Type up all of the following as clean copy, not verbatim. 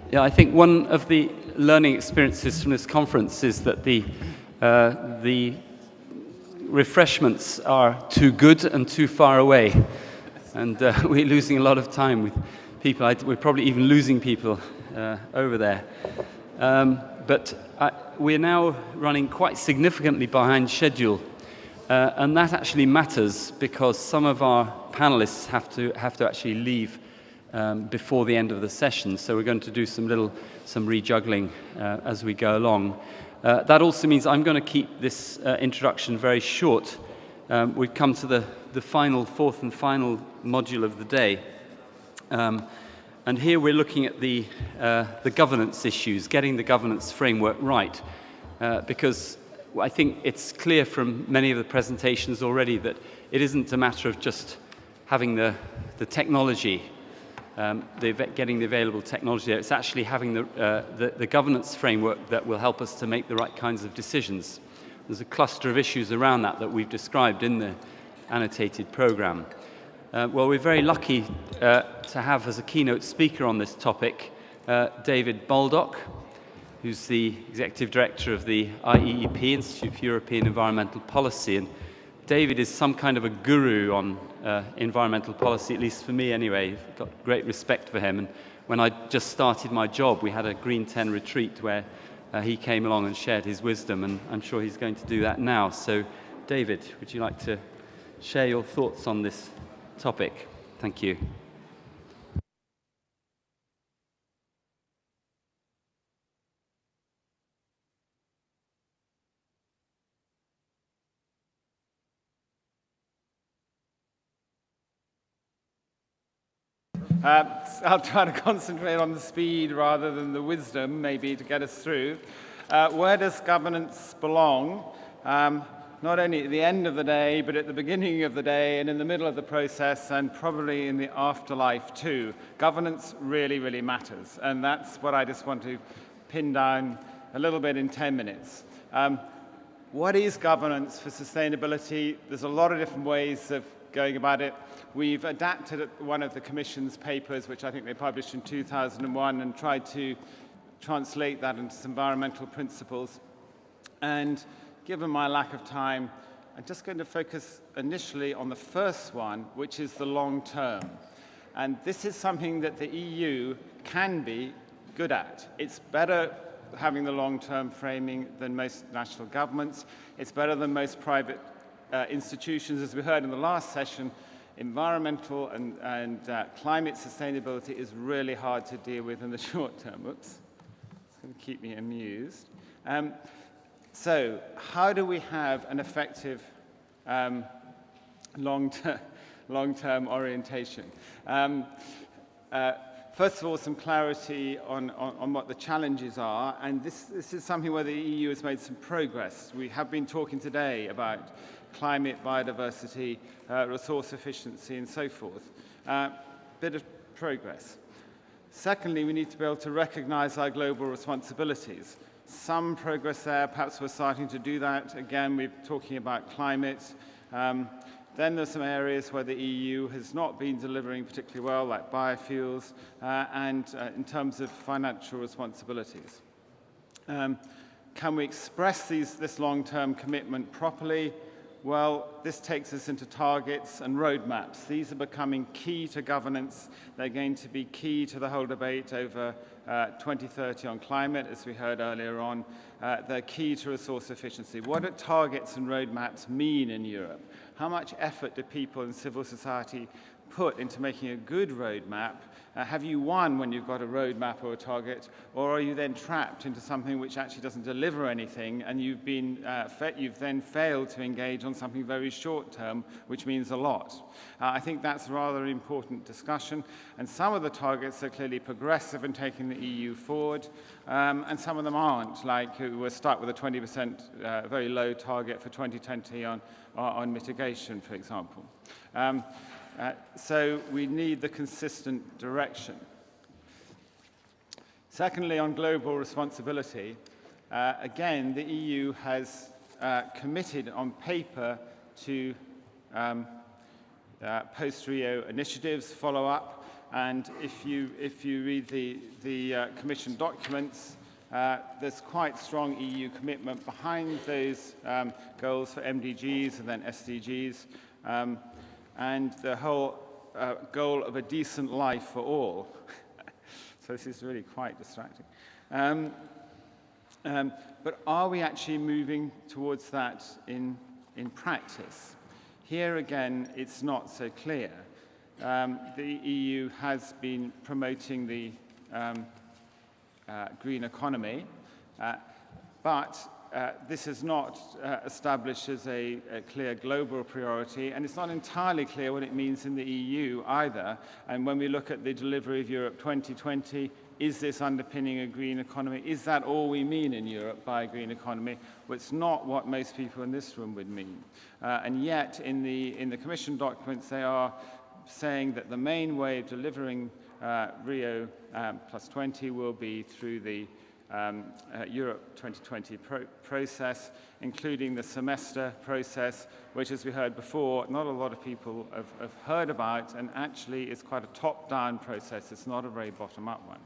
Yeah, I think one of the learning experiences from this conference is that the refreshments are too good and too far away. And we're losing a lot of time with people. We're probably even losing people over there. But we're now running quite significantly behind schedule. And that actually matters because some of our panelists have to actually leave before the end of the session. So we're going to do some rejuggling as we go along. That also means I'm going to keep this introduction very short. We've come to the fourth and final module of the day. And here we're looking at the governance issues, getting the governance framework right. Because I think it's clear from many of the presentations already that it isn't a matter of just having the technology, getting the available technology there. It's actually having the governance framework that will help us to make the right kinds of decisions. There's a cluster of issues around that we've described in the annotated program. Well, we're very lucky to have as a keynote speaker on this topic David Baldock, who's the Executive Director of the IEEP, Institute for European Environmental Policy. And David is some kind of a guru on environmental policy, at least for me anyway. I've got great respect for him. And when I just started my job, we had a Green 10 retreat where he came along and shared his wisdom, and I'm sure he's going to do that now. So, David, would you like to share your thoughts on this topic? Thank you. I'll try to concentrate on the speed rather than the wisdom, maybe, to get us through. Where does governance belong? Not only at the end of the day, but at the beginning of the day and in the middle of the process and probably in the afterlife too. Governance really, really matters. And that's what I just want to pin down a little bit in 10 minutes. What is governance for sustainability? There's a lot of different ways of going about it. We've adapted one of the Commission's papers, which I think they published in 2001, and tried to translate that into some environmental principles. And given my lack of time, I'm just going to focus initially on the first one, which is the long term. And this is something that the EU can be good at. It's better having the long-term framing than most national governments. It's better than most private institutions. As we heard in the last session, environmental and climate sustainability is really hard to deal with in the short term. Oops, it's going to keep me amused. So how do we have an effective long-term orientation? First of all, some clarity on what the challenges are, and this is something where the EU has made some progress. We have been talking today about climate, biodiversity, resource efficiency, and so forth. Bit of progress. Secondly, we need to be able to recognize our global responsibilities. Some progress there, perhaps we're starting to do that. Again, we're talking about climate. Then there's some areas where the EU has not been delivering particularly well, like biofuels, and in terms of financial responsibilities. Can we express this long-term commitment properly? Well, this takes us into targets and roadmaps. These are becoming key to governance. They're going to be key to the whole debate over 2030 on climate, as we heard earlier on. They're key to resource efficiency. What do targets and roadmaps mean in Europe? How much effort do people in civil society put into making a good roadmap? Have you won when you've got a roadmap or a target, or are you then trapped into something which actually doesn't deliver anything, and you've then failed to engage on something very short term, which means a lot? I think that's a rather important discussion, and some of the targets are clearly progressive in taking the EU forward, and some of them aren't, like we're stuck with a 20% very low target for 2020 on mitigation, for example. So we need the consistent direction. Secondly, on global responsibility, again, the EU has committed on paper to post-Rio initiatives follow up. And if you read the Commission documents, there's quite strong EU commitment behind those goals for MDGs and then SDGs, and the whole goal of a decent life for all. So this is really quite distracting. But are we actually moving towards that in practice? Here again, it's not so clear. The EU has been promoting the green economy, but this is not established as a clear global priority, and it's not entirely clear what it means in the EU either. And when we look at the delivery of Europe 2020, is this underpinning a green economy? Is that all we mean in Europe by a green economy? Well, it's not what most people in this room would mean. And yet, in the Commission documents, they are saying that the main way of delivering Rio plus 20 will be through the Europe 2020 process, including the semester process, which, as we heard before, not a lot of people have heard about, and actually is quite a top-down process. It's not a very bottom-up one.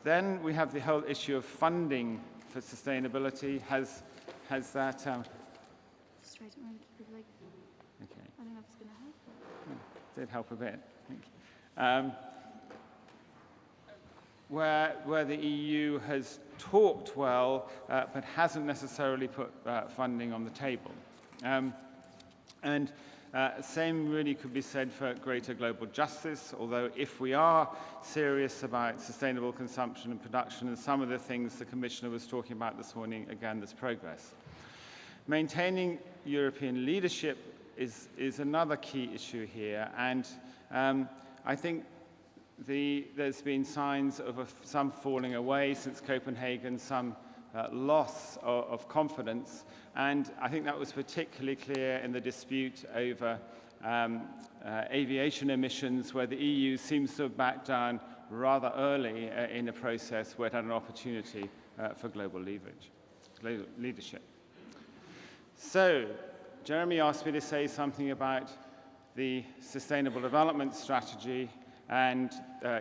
Then we have the whole issue of funding for sustainability. Has that... Straight around, keep it like... Okay. I don't know if it's going to help. Did help a bit. Thank you. Where the EU has talked well, but hasn't necessarily put funding on the table. Same really could be said for greater global justice, although if we are serious about sustainable consumption and production and some of the things the Commissioner was talking about this morning, again, there's progress. Maintaining European leadership is another key issue here, and I think there's been signs of some falling away since Copenhagen, some loss of confidence, and I think that was particularly clear in the dispute over aviation emissions, where the EU seems to have backed down rather early in a process where it had an opportunity for global leadership. So, Jeremy asked me to say something about the Sustainable Development Strategy and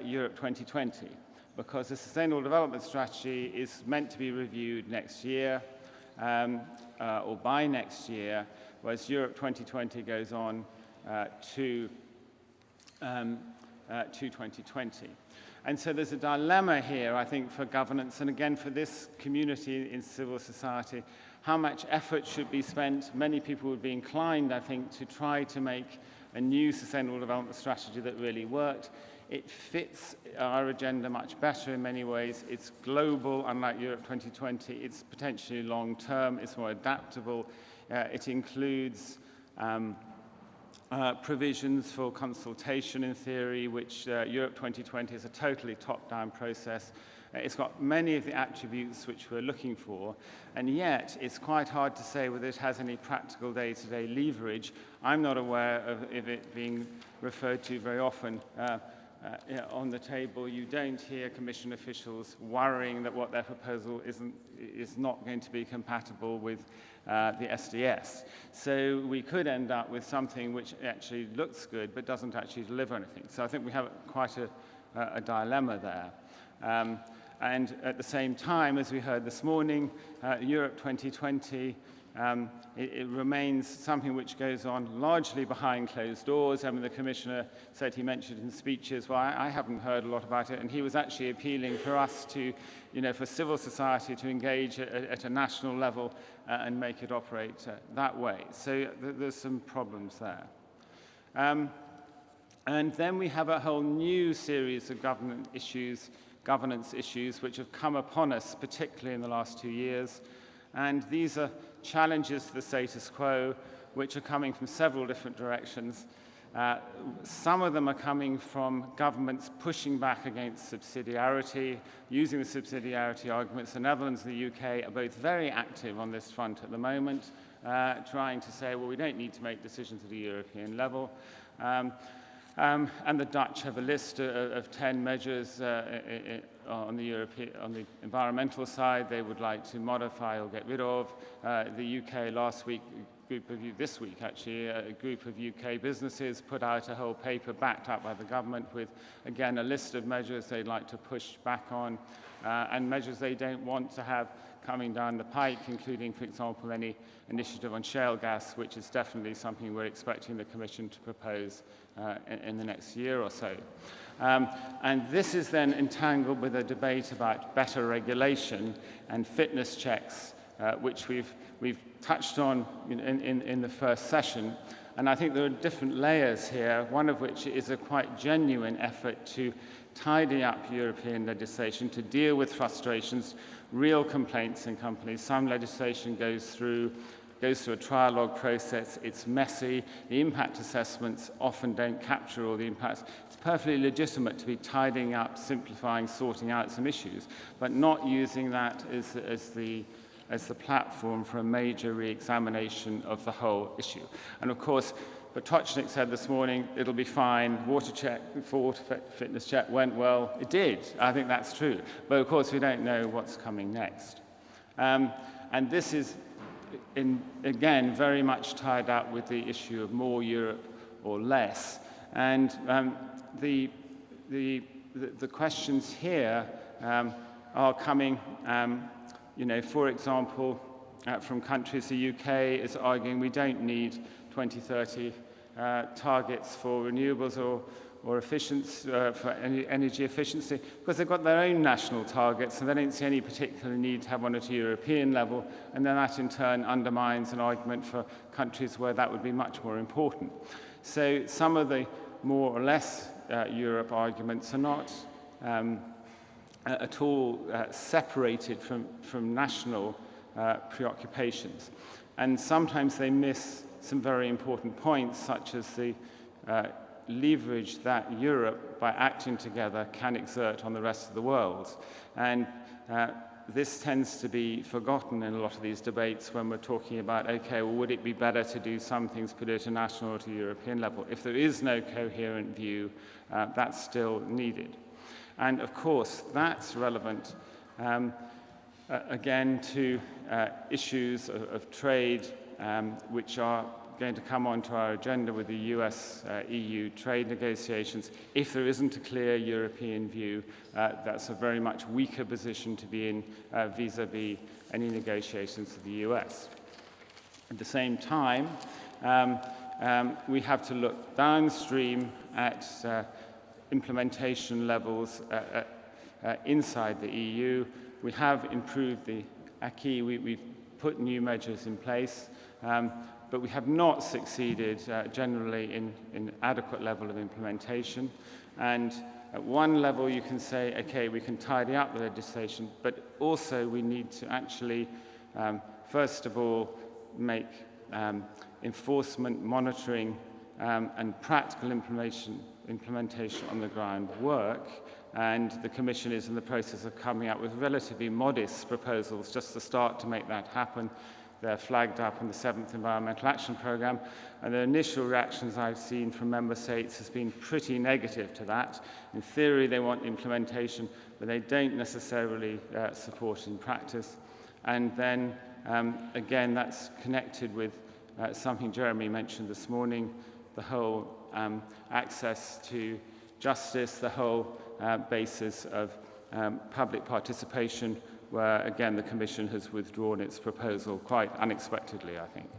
Europe 2020, because the Sustainable Development Strategy is meant to be reviewed next year, or by next year, whereas Europe 2020 goes on to 2020. And so there's a dilemma here, I think, for governance, and again for this community in civil society, how much effort should be spent. Many people would be inclined, I think, to try to make a new sustainable development strategy that really worked. It fits our agenda much better in many ways. It's global, unlike Europe 2020. It's potentially long-term. It's more adaptable. It includes provisions for consultation in theory, which Europe 2020 is a totally top-down process. It's got many of the attributes which we're looking for, and yet it's quite hard to say whether it has any practical day-to-day leverage. I'm not aware of it being referred to very often on the table. You don't hear Commission officials worrying that what their proposal is not going to be compatible with the SDS. So we could end up with something which actually looks good but doesn't actually deliver anything. So I think we have quite a dilemma there. And at the same time, as we heard this morning, Europe 2020, it remains something which goes on largely behind closed doors. I mean, the Commissioner said he mentioned in speeches, well, I haven't heard a lot about it, and he was actually appealing for us to, for civil society to engage at a national level and make it operate that way. So there's some problems there. And then we have a whole new series of governance issues which have come upon us, particularly in the last 2 years. And these are challenges to the status quo, which are coming from several different directions. Some of them are coming from governments pushing back against subsidiarity, using the subsidiarity arguments. The Netherlands and the UK are both very active on this front at the moment, trying to say, well, we don't need to make decisions at a European level. And the Dutch have a list of 10 measures on the environmental side they would like to modify or get rid of. The UK last week group of this week actually, a group of UK businesses put out a whole paper backed up by the government with, again, a list of measures they'd like to push back on and measures they don't want to have coming down the pike, including, for example, any initiative on shale gas, which is definitely something we're expecting the Commission to propose in the next year or so. And this is then entangled with a debate about better regulation and fitness checks, which we've touched on in the first session. And I think there are different layers here, one of which is a quite genuine effort to tidy up European legislation, to deal with frustrations, real complaints in companies. Some legislation goes through a trialogue process. It's messy. The impact assessments often don't capture all the impacts. It's perfectly legitimate to be tidying up, simplifying, sorting out some issues, but not using that as the platform for a major re-examination of the whole issue. And of course, Potočnik said this morning, it'll be fine, water fitness check went well. It did, I think that's true. But of course, we don't know what's coming next. And this is, again, very much tied up with the issue of more Europe or less. And the questions here are coming, for example, from countries. The UK is arguing we don't need 2030 targets for renewables or efficiency, for energy efficiency, because they've got their own national targets, and they don't see any particular need to have one at a European level, and then that in turn undermines an argument for countries where that would be much more important. So some of the more or less Europe arguments are not at all separated from national preoccupations. And sometimes they miss some very important points, such as the leverage that Europe, by acting together, can exert on the rest of the world. And this tends to be forgotten in a lot of these debates when we're talking about, okay, well, would it be better to do some things, put it at a national or to European level? If there is no coherent view, that's still needed. And of course, that's relevant, again, to issues of trade, which are going to come onto our agenda with the US-EU trade negotiations. If there isn't a clear European view, that's a very much weaker position to be in vis-à-vis any negotiations with the US. At the same time, we have to look downstream at implementation levels inside the EU. We have improved the acquis. We've put new measures in place, but we have not succeeded generally in adequate level of implementation. And at one level, you can say, okay, we can tidy up the legislation, but also we need to actually, first of all, make enforcement, monitoring, and practical implementation on the ground work. And the Commission is in the process of coming up with relatively modest proposals just to start to make that happen. They're flagged up in the 7th Environmental Action Programme, and the initial reactions I've seen from member states has been pretty negative to that. In theory, they want implementation, but they don't necessarily support it in practice. And then, again, that's connected with something Jeremy mentioned this morning, the whole access to justice, the whole basis of public participation, where, again, the Commission has withdrawn its proposal quite unexpectedly, I think.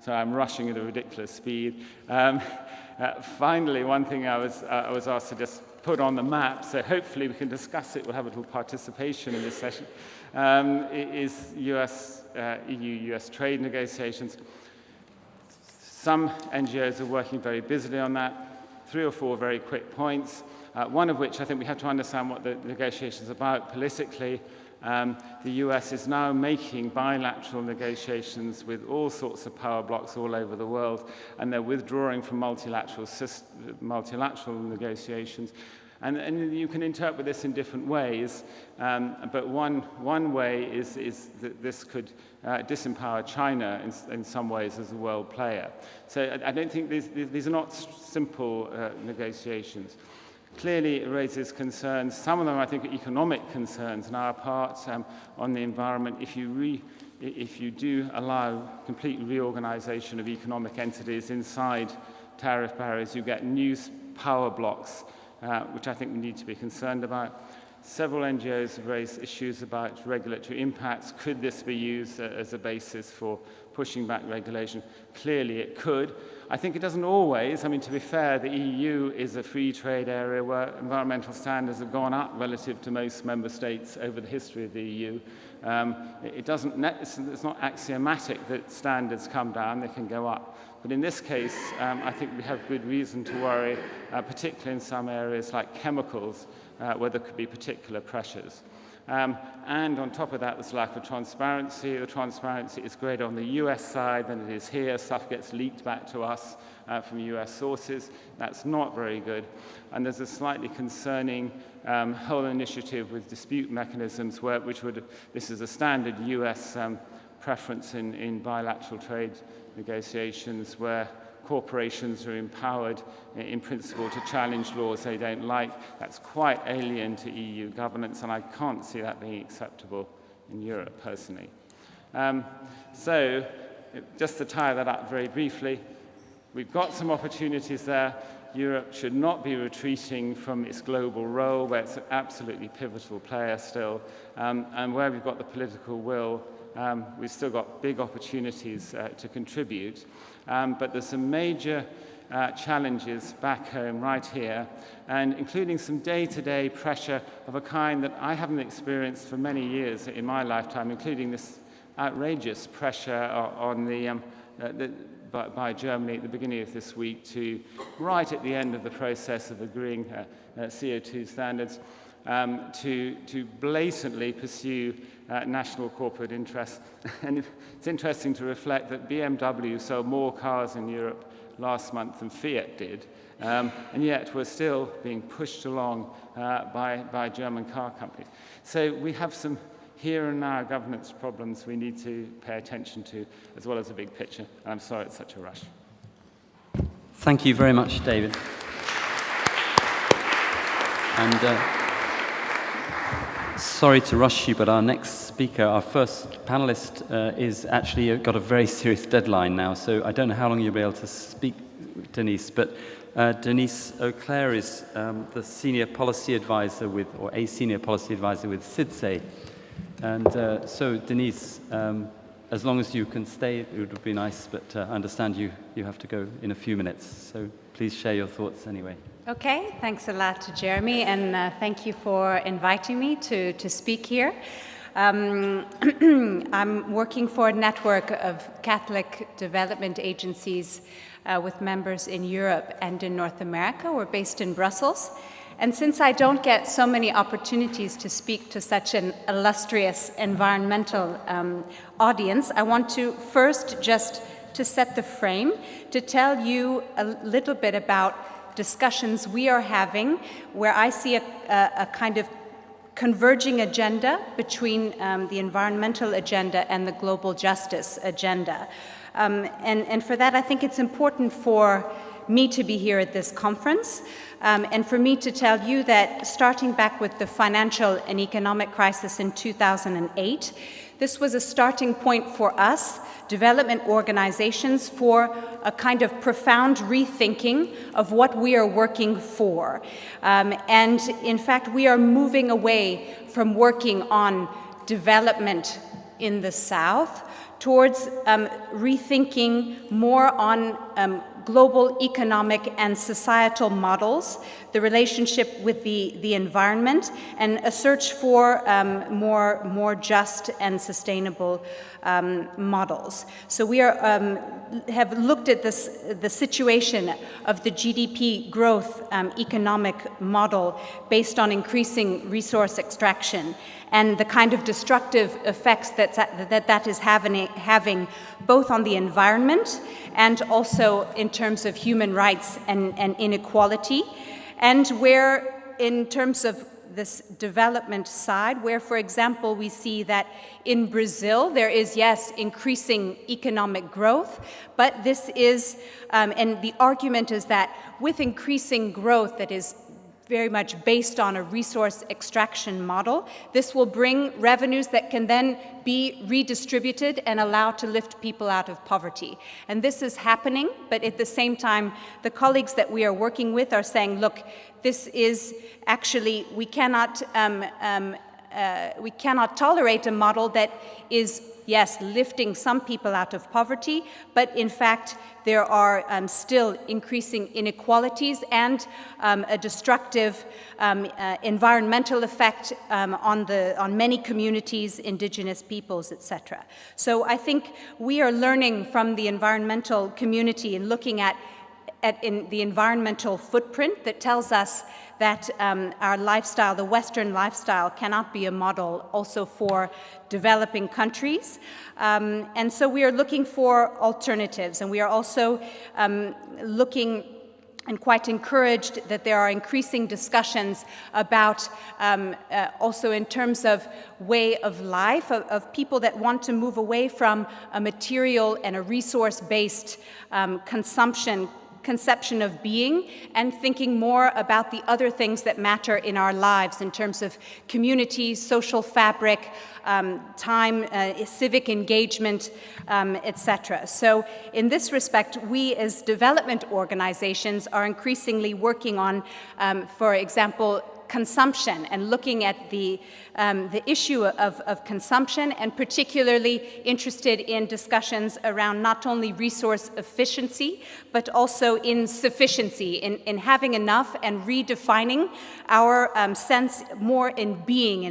So I'm rushing at a ridiculous speed. Finally, one thing I was asked to just put on the map, so hopefully we can discuss it, we'll have a little participation in this session, is EU-US trade negotiations. Some NGOs are working very busily on that. 3 or 4 very quick points. One of which I think we have to understand what the negotiations are about politically. The US is now making bilateral negotiations with all sorts of power blocks all over the world, and they're withdrawing from multilateral negotiations. And you can interpret this in different ways, but one way is that this could disempower China in some ways as a world player. So I don't think these are not simple negotiations. Clearly, it raises concerns. Some of them, I think, are economic concerns on our part on the environment. If you if you do allow complete reorganization of economic entities inside tariff barriers, you get new power blocks, which I think we need to be concerned about. Several NGOs have raised issues about regulatory impacts. Could this be used as a basis for pushing back regulation? Clearly it could. I think it doesn't always. I mean, to be fair, the EU is a free trade area where environmental standards have gone up relative to most member states over the history of the EU. It's not axiomatic that standards come down, they can go up. But in this case, I think we have good reason to worry, particularly in some areas like chemicals, where there could be particular pressures. And on top of that, there's lack of transparency. The transparency is greater on the US side than it is here. Stuff gets leaked back to us from US sources. That's not very good. And there's a slightly concerning whole initiative with dispute mechanisms, this is a standard US preference in bilateral trade negotiations, where corporations are empowered in principle to challenge laws they don't like. That's quite alien to EU governance, and I can't see that being acceptable in Europe, personally. So, just to tie that up very briefly, we've got some opportunities there. Europe should not be retreating from its global role, where it's an absolutely pivotal player still, and where we've got the political will, we've still got big opportunities to contribute. But there's some major challenges back home right here, and including some day-to-day pressure of a kind that I haven't experienced for many years in my lifetime, including this outrageous pressure on by Germany at the beginning of this week to, right at the end of the process of agreeing CO2 standards, to blatantly pursue national corporate interests. And it's interesting to reflect that BMW sold more cars in Europe last month than Fiat did, and yet we're still being pushed along by German car companies. So we have some here and now governance problems we need to pay attention to, as well as a big picture. And I'm sorry it's such a rush. Thank you very much, David. And sorry to rush you, but our next speaker, our first panelist, is actually got a very serious deadline now, so I don't know how long you'll be able to speak, Denise, but Denise Auclair is the senior policy advisor or a senior policy advisor with CIDSE. And so, Denise, as long as you can stay, it would be nice, but I understand you have to go in a few minutes, so please share your thoughts anyway. Okay, thanks a lot to Jeremy, and thank you for inviting me to speak here. I'm working for a network of Catholic development agencies with members in Europe and in North America. We're based in Brussels. And since I don't get so many opportunities to speak to such an illustrious environmental audience, I want to first, just to set the frame, to tell you a little bit about discussions we are having, where I see a kind of converging agenda between the environmental agenda and the global justice agenda. And for that, I think it's important for me to be here at this conference, and for me to tell you that starting back with the financial and economic crisis in 2008, this was a starting point for us, development organizations, for a kind of profound rethinking of what we are working for. And in fact, we are moving away from working on development in the South towards rethinking more on global economic and societal models, the relationship with the environment, and a search for more just and sustainable models. So we have looked at the situation of the GDP growth economic model based on increasing resource extraction and the kind of destructive effects that is having both on the environment and also in terms of human rights and inequality, and where in terms of this development side, where, for example, we see that in Brazil there is, yes, increasing economic growth, but this is, and the argument is that with increasing growth that is very much based on a resource extraction model. This will bring revenues that can then be redistributed and allow to lift people out of poverty. And this is happening, but at the same time, the colleagues that we are working with are saying, look, this is actually, we cannot tolerate a model that is, yes, lifting some people out of poverty, but in fact, there are still increasing inequalities and a destructive environmental effect on many communities, indigenous peoples, etc. So I think we are learning from the environmental community and looking at in the environmental footprint that tells us that our lifestyle, the Western lifestyle, cannot be a model also for developing countries. And so we are looking for alternatives, and we are also looking and quite encouraged that there are increasing discussions about also in terms of way of life, of people that want to move away from a material and a resource-based conception of being, and thinking more about the other things that matter in our lives in terms of community, social fabric, time, civic engagement, etc. So in this respect, we as development organizations are increasingly working on, for example, consumption and looking at the issue of consumption, and particularly interested in discussions around not only resource efficiency, but also in sufficiency, in having enough and redefining our sense more in being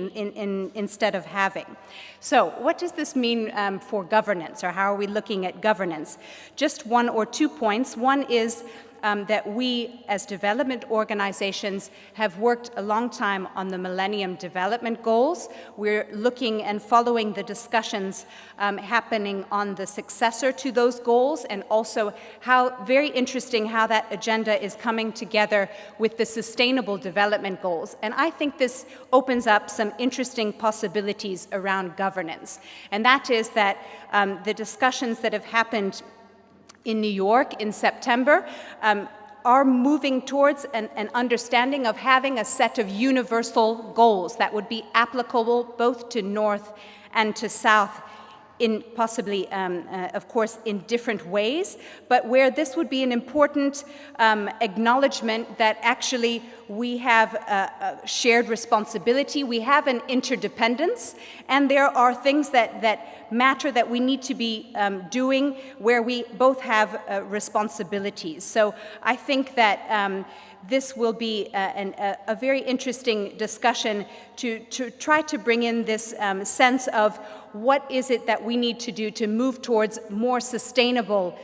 instead of having. So what does this mean for governance, or how are we looking at governance? Just 1 or 2 points. One is that we, as development organizations, have worked a long time on the Millennium Development Goals. We're looking and following the discussions happening on the successor to those goals, and also how, very interesting, how that agenda is coming together with the Sustainable Development Goals. And I think this opens up some interesting possibilities around governance. And that is that the discussions that have happened in New York in September are moving towards an understanding of having a set of universal goals that would be applicable both to North and to South, in possibly, of course, in different ways, but where this would be an important acknowledgement that actually we have a shared responsibility, we have an interdependence, and there are things that matter that we need to be doing where we both have responsibilities. So I think that this will be a very interesting discussion to try to bring in this sense of what is it that we need to do to move towards more sustainable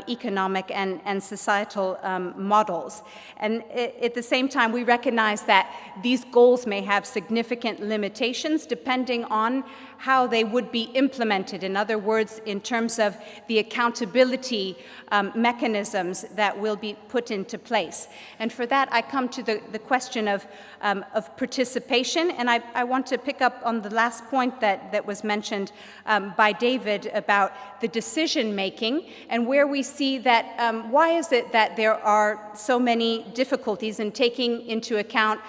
economic and societal models. And at the same time, we recognize that these goals may have significant limitations depending on how they would be implemented. In other words, in terms of the accountability mechanisms that will be put into place. And for that, I come to the question of participation, and I want to pick up on the last point that was mentioned by David about the decision-making, and where we see that why is it that there are so many difficulties in taking into account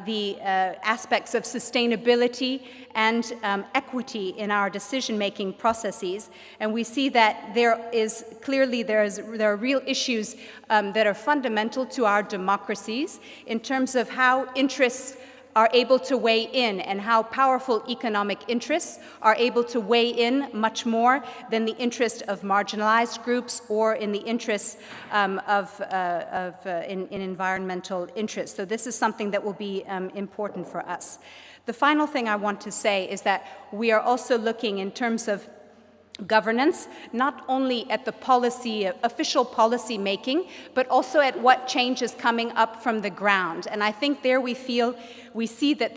the aspects of sustainability and equity in our decision-making processes. And we see that there are real issues that are fundamental to our democracies in terms of how interests are able to weigh in, and how powerful economic interests are able to weigh in much more than the interest of marginalized groups or in the interests in environmental interests. So this is something that will be important for us. The final thing I want to say is that we are also looking in terms of governance, not only at the policy, official policy making, but also at what change is coming up from the ground. And I think there we see that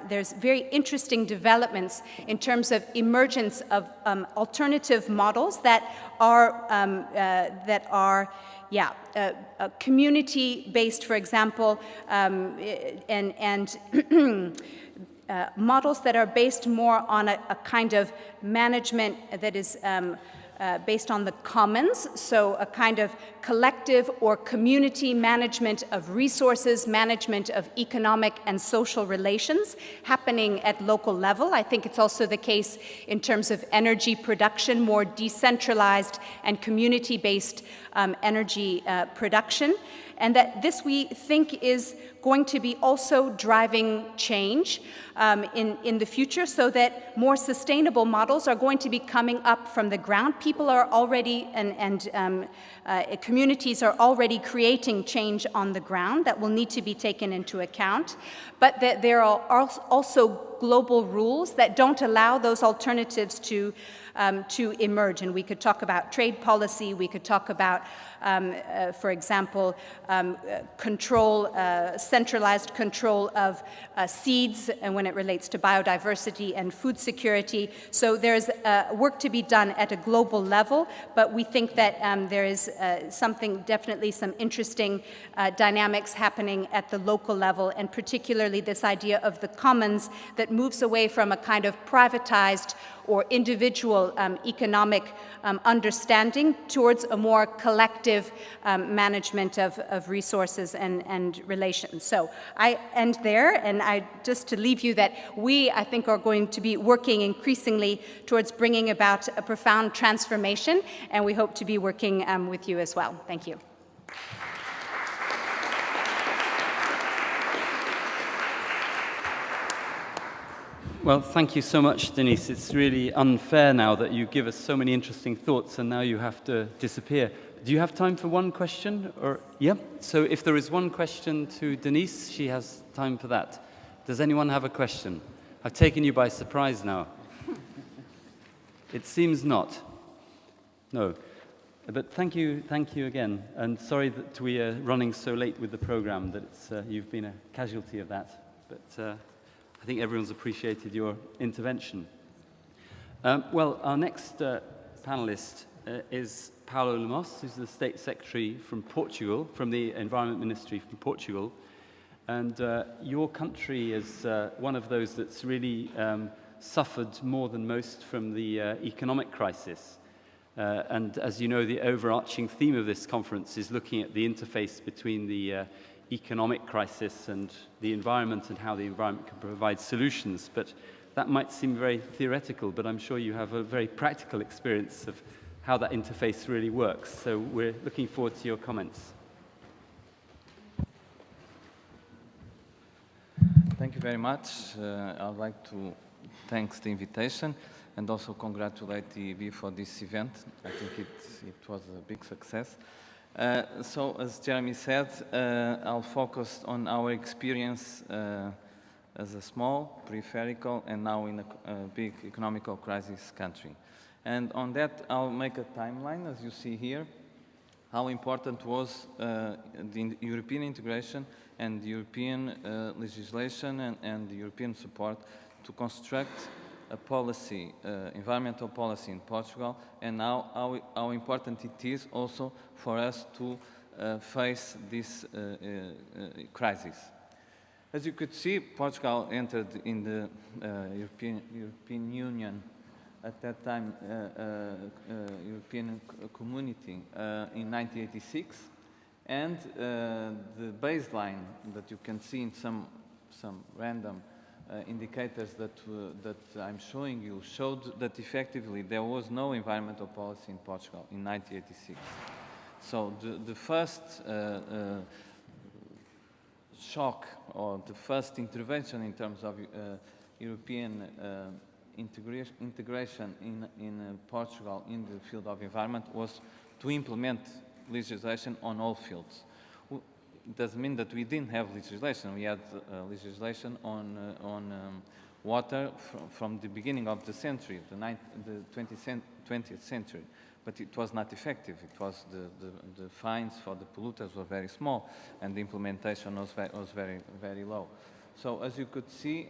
there's very interesting developments in terms of emergence of alternative models that are community-based, for example, and models that are based more on a kind of management that is based on the commons, so a kind of collective or community management of resources, management of economic and social relations happening at local level. I think it's also the case in terms of energy production, more decentralized and community-based energy production. And that this, we think, is going to be also driving change in the future, so that more sustainable models are going to be coming up from the ground. People are already, and communities are already creating change on the ground that will need to be taken into account, but that there are also global rules that don't allow those alternatives to emerge. And we could talk about trade policy, we could talk about, for example, centralized control of seeds, and when it relates to biodiversity and food security. So there's work to be done at a global level, but we think that there is definitely some interesting dynamics happening at the local level, and particularly this idea of the commons that moves away from a kind of privatized or individual economic understanding towards a more collective management of resources and relations. So I end there, and just to leave you that we, I think, are going to be working increasingly towards bringing about a profound transformation, and we hope to be working with you as well. Thank you. Well, thank you so much, Denise. It's really unfair now that you give us so many interesting thoughts and now you have to disappear. Do you have time for one question? Or yeah? So if there is one question to Denise, she has time for that. Does anyone have a question? I've taken you by surprise now. It seems not. No. But thank you again. And sorry that we are running so late with the program, that you've been a casualty of that. But I think everyone's appreciated your intervention. Well, our next panelist is Paulo Lemos, who's the State Secretary from Portugal, from the Environment Ministry from Portugal. And your country is one of those that's really suffered more than most from the economic crisis. And as you know, the overarching theme of this conference is looking at the interface between the economic crisis and the environment and how the environment can provide solutions. But that might seem very theoretical, but I'm sure you have a very practical experience of how that interface really works. So we're looking forward to your comments. Thank you very much. I'd like to thank the invitation and also congratulate the EIB for this event. I think it was a big success. So, as Jeremy said, I'll focus on our experience as a small, peripheral, and now in a big economical crisis country. And on that, I'll make a timeline, as you see here, how important was the European integration and the European legislation and the European support to construct a policy, environmental policy in Portugal, and now how important it is also for us to face this crisis. As you could see, Portugal entered in the European Union, at that time European Community, in 1986, and the baseline that you can see in some random indicators that I'm showing you showed that effectively there was no environmental policy in Portugal in 1986. So the first shock, or the first intervention in terms of European integration in Portugal in the field of environment was to implement legislation on all fields. It doesn't mean that we didn't have legislation. We had legislation on water from the beginning of the century, the 20th century, but it was not effective. It was the fines for the polluters were very small, and the implementation was very, very low. So as you could see,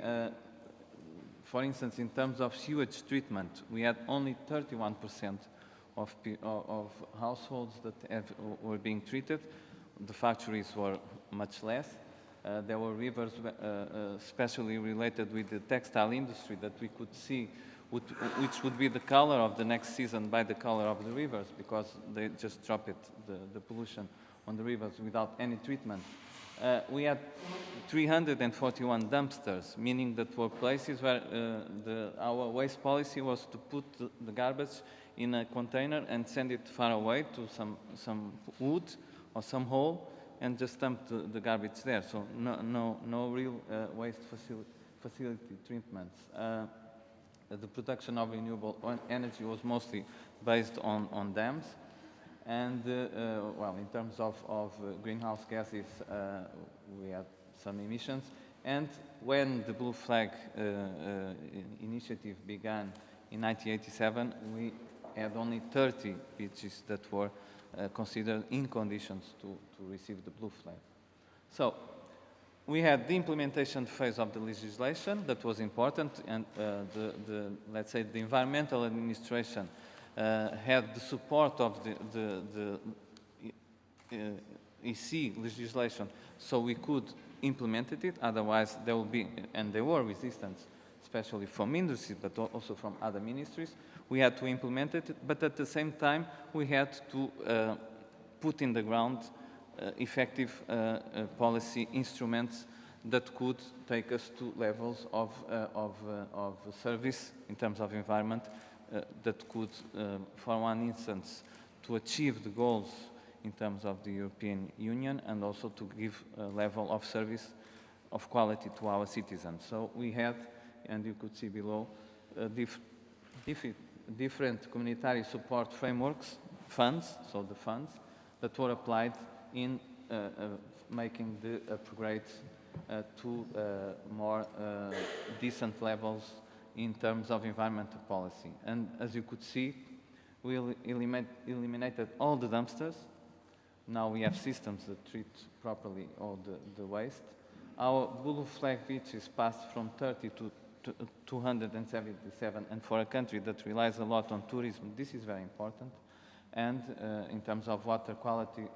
for instance, in terms of sewage treatment, we had only 31% of households that were being treated. The factories were much less. There were rivers especially related with the textile industry that we could see which would be the color of the next season by the color of the rivers, because they just drop it, the pollution on the rivers without any treatment. We had 341 dumpsters, meaning that were places where our waste policy was to put the garbage in a container and send it far away to some wood or some hole and just dump the garbage there. So no real waste facility treatments. The production of renewable energy was mostly based on dams. And, well, in terms of greenhouse gases, we had some emissions. And when the Blue Flag initiative began in 1987, we had only 30 beaches that were considered in conditions to receive the Blue Flag. So we had the implementation phase of the legislation that was important, and let's say the environmental administration had the support of the EC legislation, so we could implement it. Otherwise, there will be, and there were resistance, especially from industry, but also from other ministries. We had to implement it, but at the same time, we had to put in the ground effective policy instruments that could take us to levels of service in terms of environment that could, for one instance, to achieve the goals in terms of the European Union and also to give a level of service of quality to our citizens. So we had, and you could see below, different community support frameworks, funds, so the funds, that were applied in making the upgrades to more decent levels in terms of environmental policy. And as you could see, we eliminated all the dumpsters. Now we have systems that treat properly all the waste. Our Blue Flag beaches passed from 30 to 277, and for a country that relies a lot on tourism, this is very important. And in terms of water quality,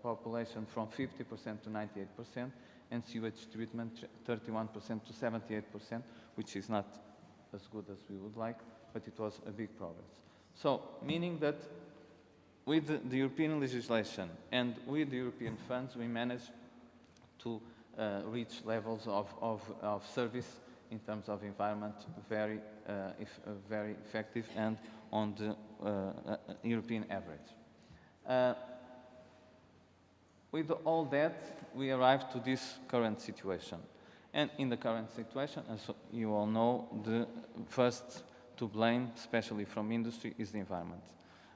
population from 50% to 98%, and sewage treatment 31% to 78%, which is not as good as we would like, but it was a big progress. So, meaning that with the European legislation and with the European funds, we managed to reach levels of service in terms of environment very effective and on the European average. With all that, we arrived to this current situation. And in the current situation, as you all know, the first to blame, especially from industry, is the environment.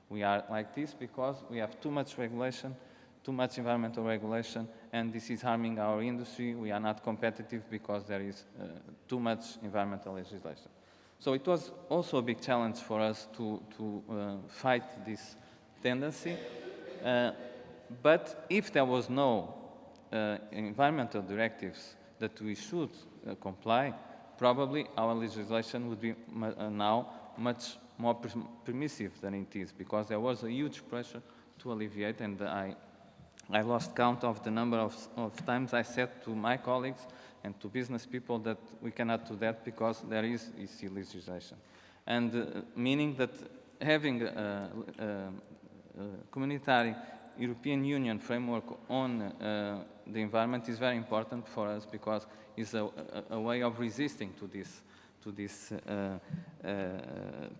We are like this because we have too much regulation, too much environmental regulation, and this is harming our industry. We are not competitive because there is too much environmental legislation. So it was also a big challenge for us to fight this tendency. But if there was no environmental directives that we should comply, probably our legislation would be now much more permissive than it is, because there was a huge pressure to alleviate, and I lost count of the number of times I said to my colleagues and to business people that we cannot do that because there is EC legislation. And meaning that having a communitary European Union framework on the environment is very important for us because it's a way of resisting to this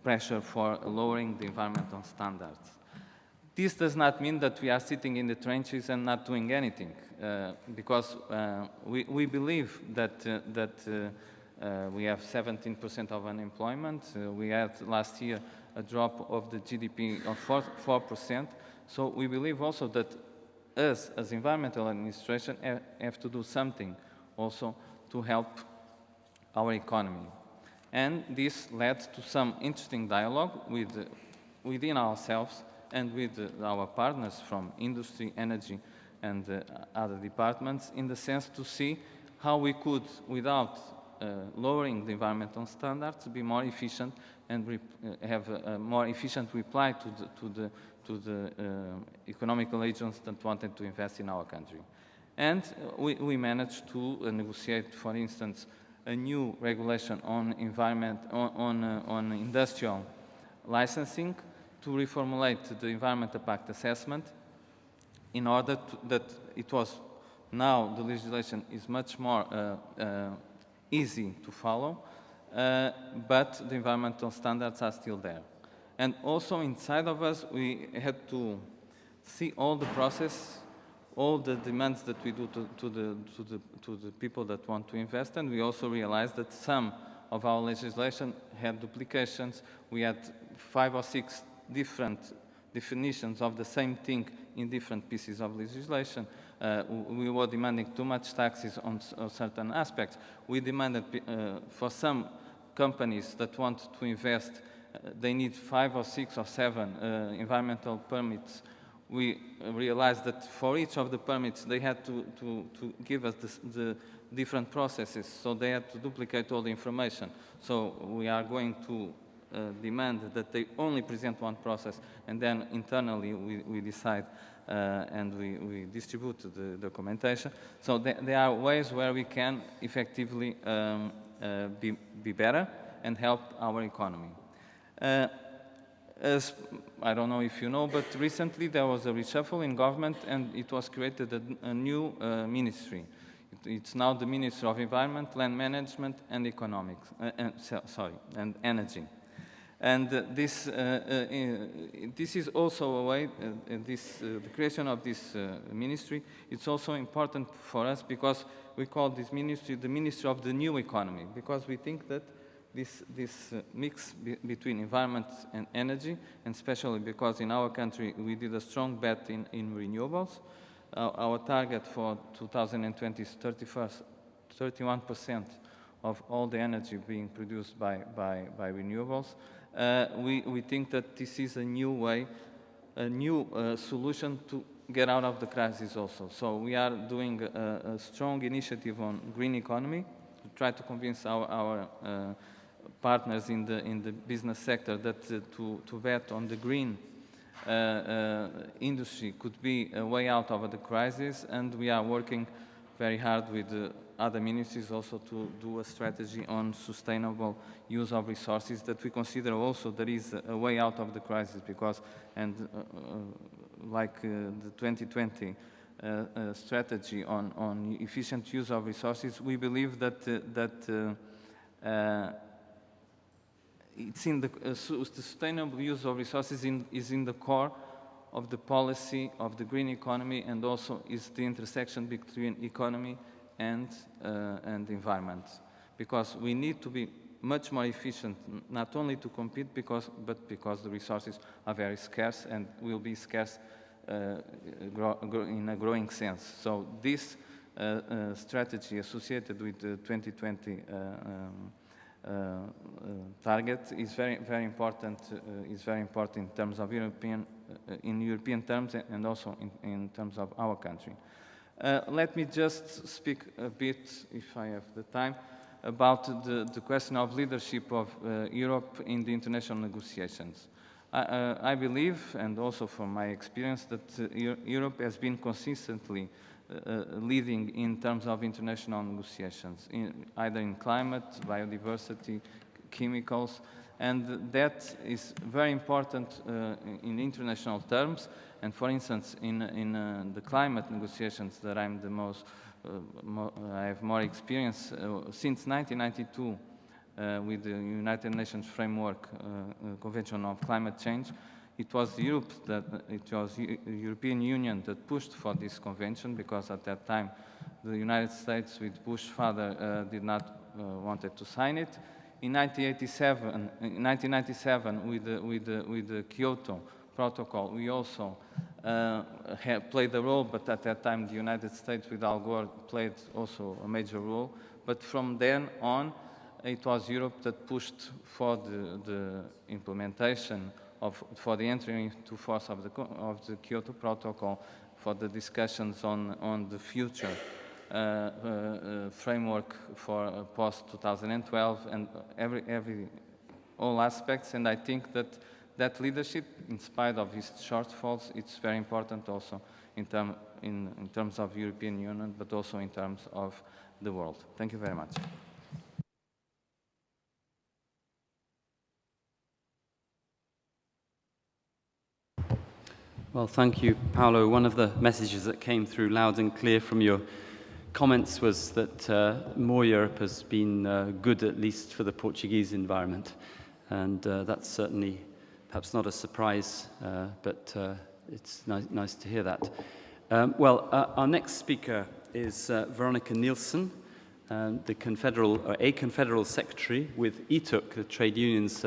pressure for lowering the environmental standards. This does not mean that we are sitting in the trenches and not doing anything, because we believe that we have 17% of unemployment. We had last year a drop of the GDP of 4%. So we believe also that us, as environmental administration, have to do something also to help our economy. And this led to some interesting dialogue within ourselves and with our partners from industry, energy, and other departments, in the sense to see how we could, without lowering the environmental standards, be more efficient and have a more efficient reply to the economical agents that wanted to invest in our country. And we managed to negotiate, for instance, a new regulation on environment, on industrial licensing, to reformulate the environmental impact assessment in order that it was, now the legislation is much more easy to follow, but the environmental standards are still there. And also inside of us, we had to see all the process, all the demands that we do to the people that want to invest, and we also realized that some of our legislation had duplications. We had 5 or 6 different definitions of the same thing in different pieces of legislation. We were demanding too much taxes on certain aspects. We demanded for some companies that want to invest, they need 5 or 6 or 7 environmental permits. We realized that for each of the permits, they had to give us the different processes, so they had to duplicate all the information. So we are going to demand that they only present one process, and then internally we decide and we distribute the documentation. So there are ways where we can effectively be better and help our economy. As I don't know if you know, but recently there was a reshuffle in government, and it was created a new ministry. It's now the Ministry of Environment, Land Management, and Economics, and Energy. And this is also a way, the creation of this ministry, it's also important for us because we call this ministry the Ministry of the New Economy, because we think that this mix between environment and energy, and especially because in our country we did a strong bet in renewables. Our target for 2020 is 31% of all the energy being produced by renewables. We think that this is a new way, a new solution to get out of the crisis also. So we are doing a strong initiative on green economy to try to convince our partners in the business sector that to bet on the green industry could be a way out of the crisis, and we are working very hard with other ministries also to do a strategy on sustainable use of resources that we consider also there is a way out of the crisis, because, like the 2020 strategy on efficient use of resources, we believe that it's in the sustainable use of resources is in the core of the policy of the green economy, and also is the intersection between economy and environment. Because we need to be much more efficient, not only to compete, but because the resources are very scarce and will be scarce in a growing sense. So this strategy associated with the 2020 target is very important. Is very important in terms of European terms, and also in terms of our country. Let me just speak a bit, if I have the time, about the question of leadership of Europe in the international negotiations. I believe, and also from my experience, that Europe has been consistently leading in terms of international negotiations, either in climate, biodiversity, chemicals, and that is very important in international terms. And for instance, in the climate negotiations that I'm the most, I have more experience since 1992 with the United Nations Framework Convention on Climate Change. It was Europe the European Union that pushed for this convention, because at that time the United States, with Bush father, did not wanted to sign it. In 1997, with the Kyoto Protocol, we also played a role, but at that time the United States with Al Gore played also a major role. But from then on, it was Europe that pushed for the implementation for the entry into force of the Kyoto Protocol, for the discussions on the future framework for post-2012, and all aspects. And I think that leadership, in spite of its shortfalls, it's very important also in terms of European Union, but also in terms of the world. Thank you very much. Well, thank you, Paolo. One of the messages that came through loud and clear from your comments was that more Europe has been good, at least for the Portuguese environment. And that's certainly perhaps not a surprise, but it's nice to hear that. Our next speaker is Veronica Nielsen, a confederal secretary with ETUC, the trade unions,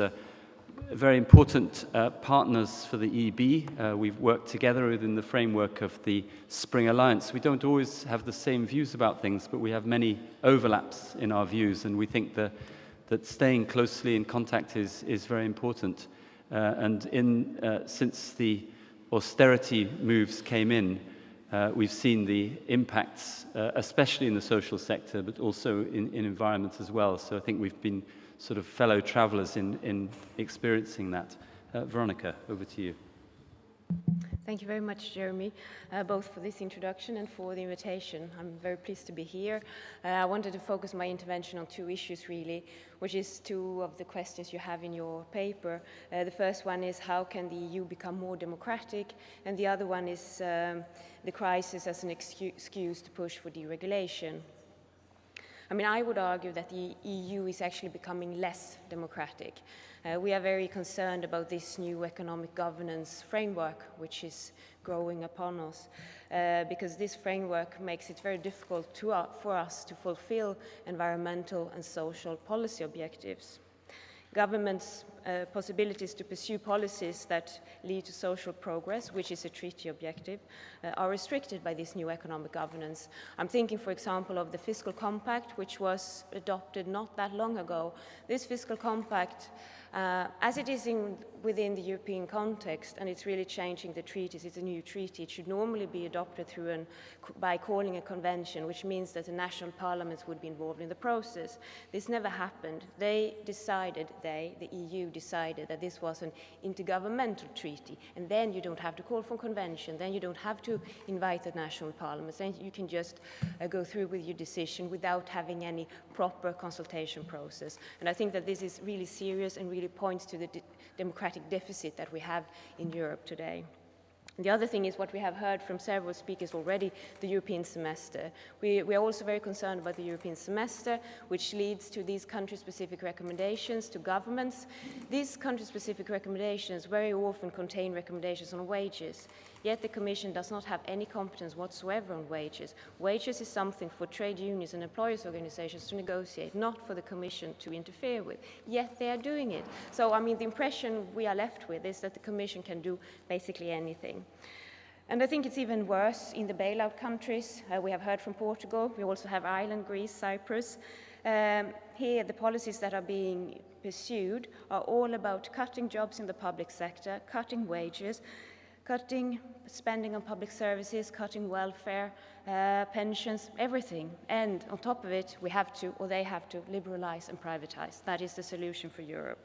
very important partners for the EB. We've worked together within the framework of the Spring Alliance. We don't always have the same views about things, but we have many overlaps in our views, and we think that staying closely in contact is very important. Since the austerity moves came in, we've seen the impacts, especially in the social sector, but also in environment as well. So I think we've been sort of fellow travelers in experiencing that. Veronica, over to you. Thank you very much, Jeremy, both for this introduction and for the invitation. I'm very pleased to be here. I wanted to focus my intervention on two issues, really, which is two of the questions you have in your paper. The first one is, how can the EU become more democratic? And the other one is the crisis as an excuse to push for deregulation. I mean, I would argue that the EU is actually becoming less democratic. We are very concerned about this new economic governance framework, which is growing upon us, because this framework makes it very difficult for us to fulfill environmental and social policy objectives. Governments' possibilities to pursue policies that lead to social progress, which is a treaty objective, are restricted by this new economic governance. I'm thinking, for example, of the fiscal compact, which was adopted not that long ago. This fiscal compact, as it is within the European context, and it's really changing the treaties, it's a new treaty, it should normally be adopted by calling a convention, which means that the national parliaments would be involved in the process. This never happened. The EU decided that this was an intergovernmental treaty, and then you don't have to call for a convention, then you don't have to invite the national parliaments, then you can just go through with your decision without having any proper consultation process. And I think that this is really serious and really points to the democratic deficit that we have in Europe today. The other thing is what we have heard from several speakers already, the European semester. We are also very concerned about the European semester, which leads to these country-specific recommendations to governments. These country-specific recommendations very often contain recommendations on wages, yet the Commission does not have any competence whatsoever on wages. Wages is something for trade unions and employers' organizations to negotiate, not for the Commission to interfere with, yet they are doing it. So, I mean, the impression we are left with is that the Commission can do basically anything. And I think it's even worse in the bailout countries. We have heard from Portugal. We also have Ireland, Greece, Cyprus. Here, the policies that are being pursued are all about cutting jobs in the public sector, cutting wages, cutting spending on public services, cutting welfare, pensions, everything. And on top of it, we have to, or they have to, liberalize and privatize. That is the solution for Europe.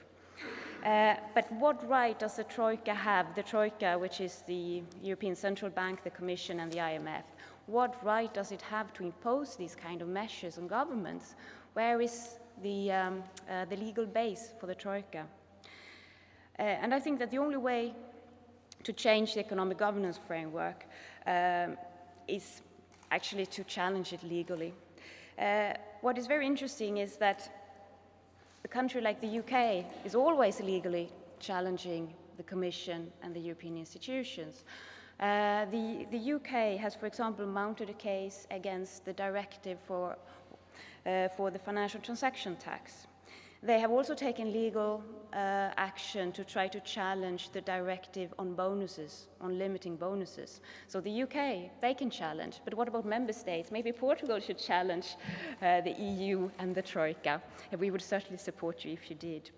But what right does the Troika have? The Troika, which is the European Central Bank, the Commission, and the IMF. What right does it have to impose these kind of measures on governments? Where is the legal base for the Troika? And I think that the only way to change the economic governance framework is actually to challenge it legally. What is very interesting is that a country like the UK is always legally challenging the Commission and the European institutions. The UK has, for example, mounted a case against the directive for the financial transaction tax. They have also taken legal action to try to challenge the directive on bonuses, on limiting bonuses. So the UK, they can challenge, but what about member states? Maybe Portugal should challenge the EU and the Troika. And we would certainly support you if you did.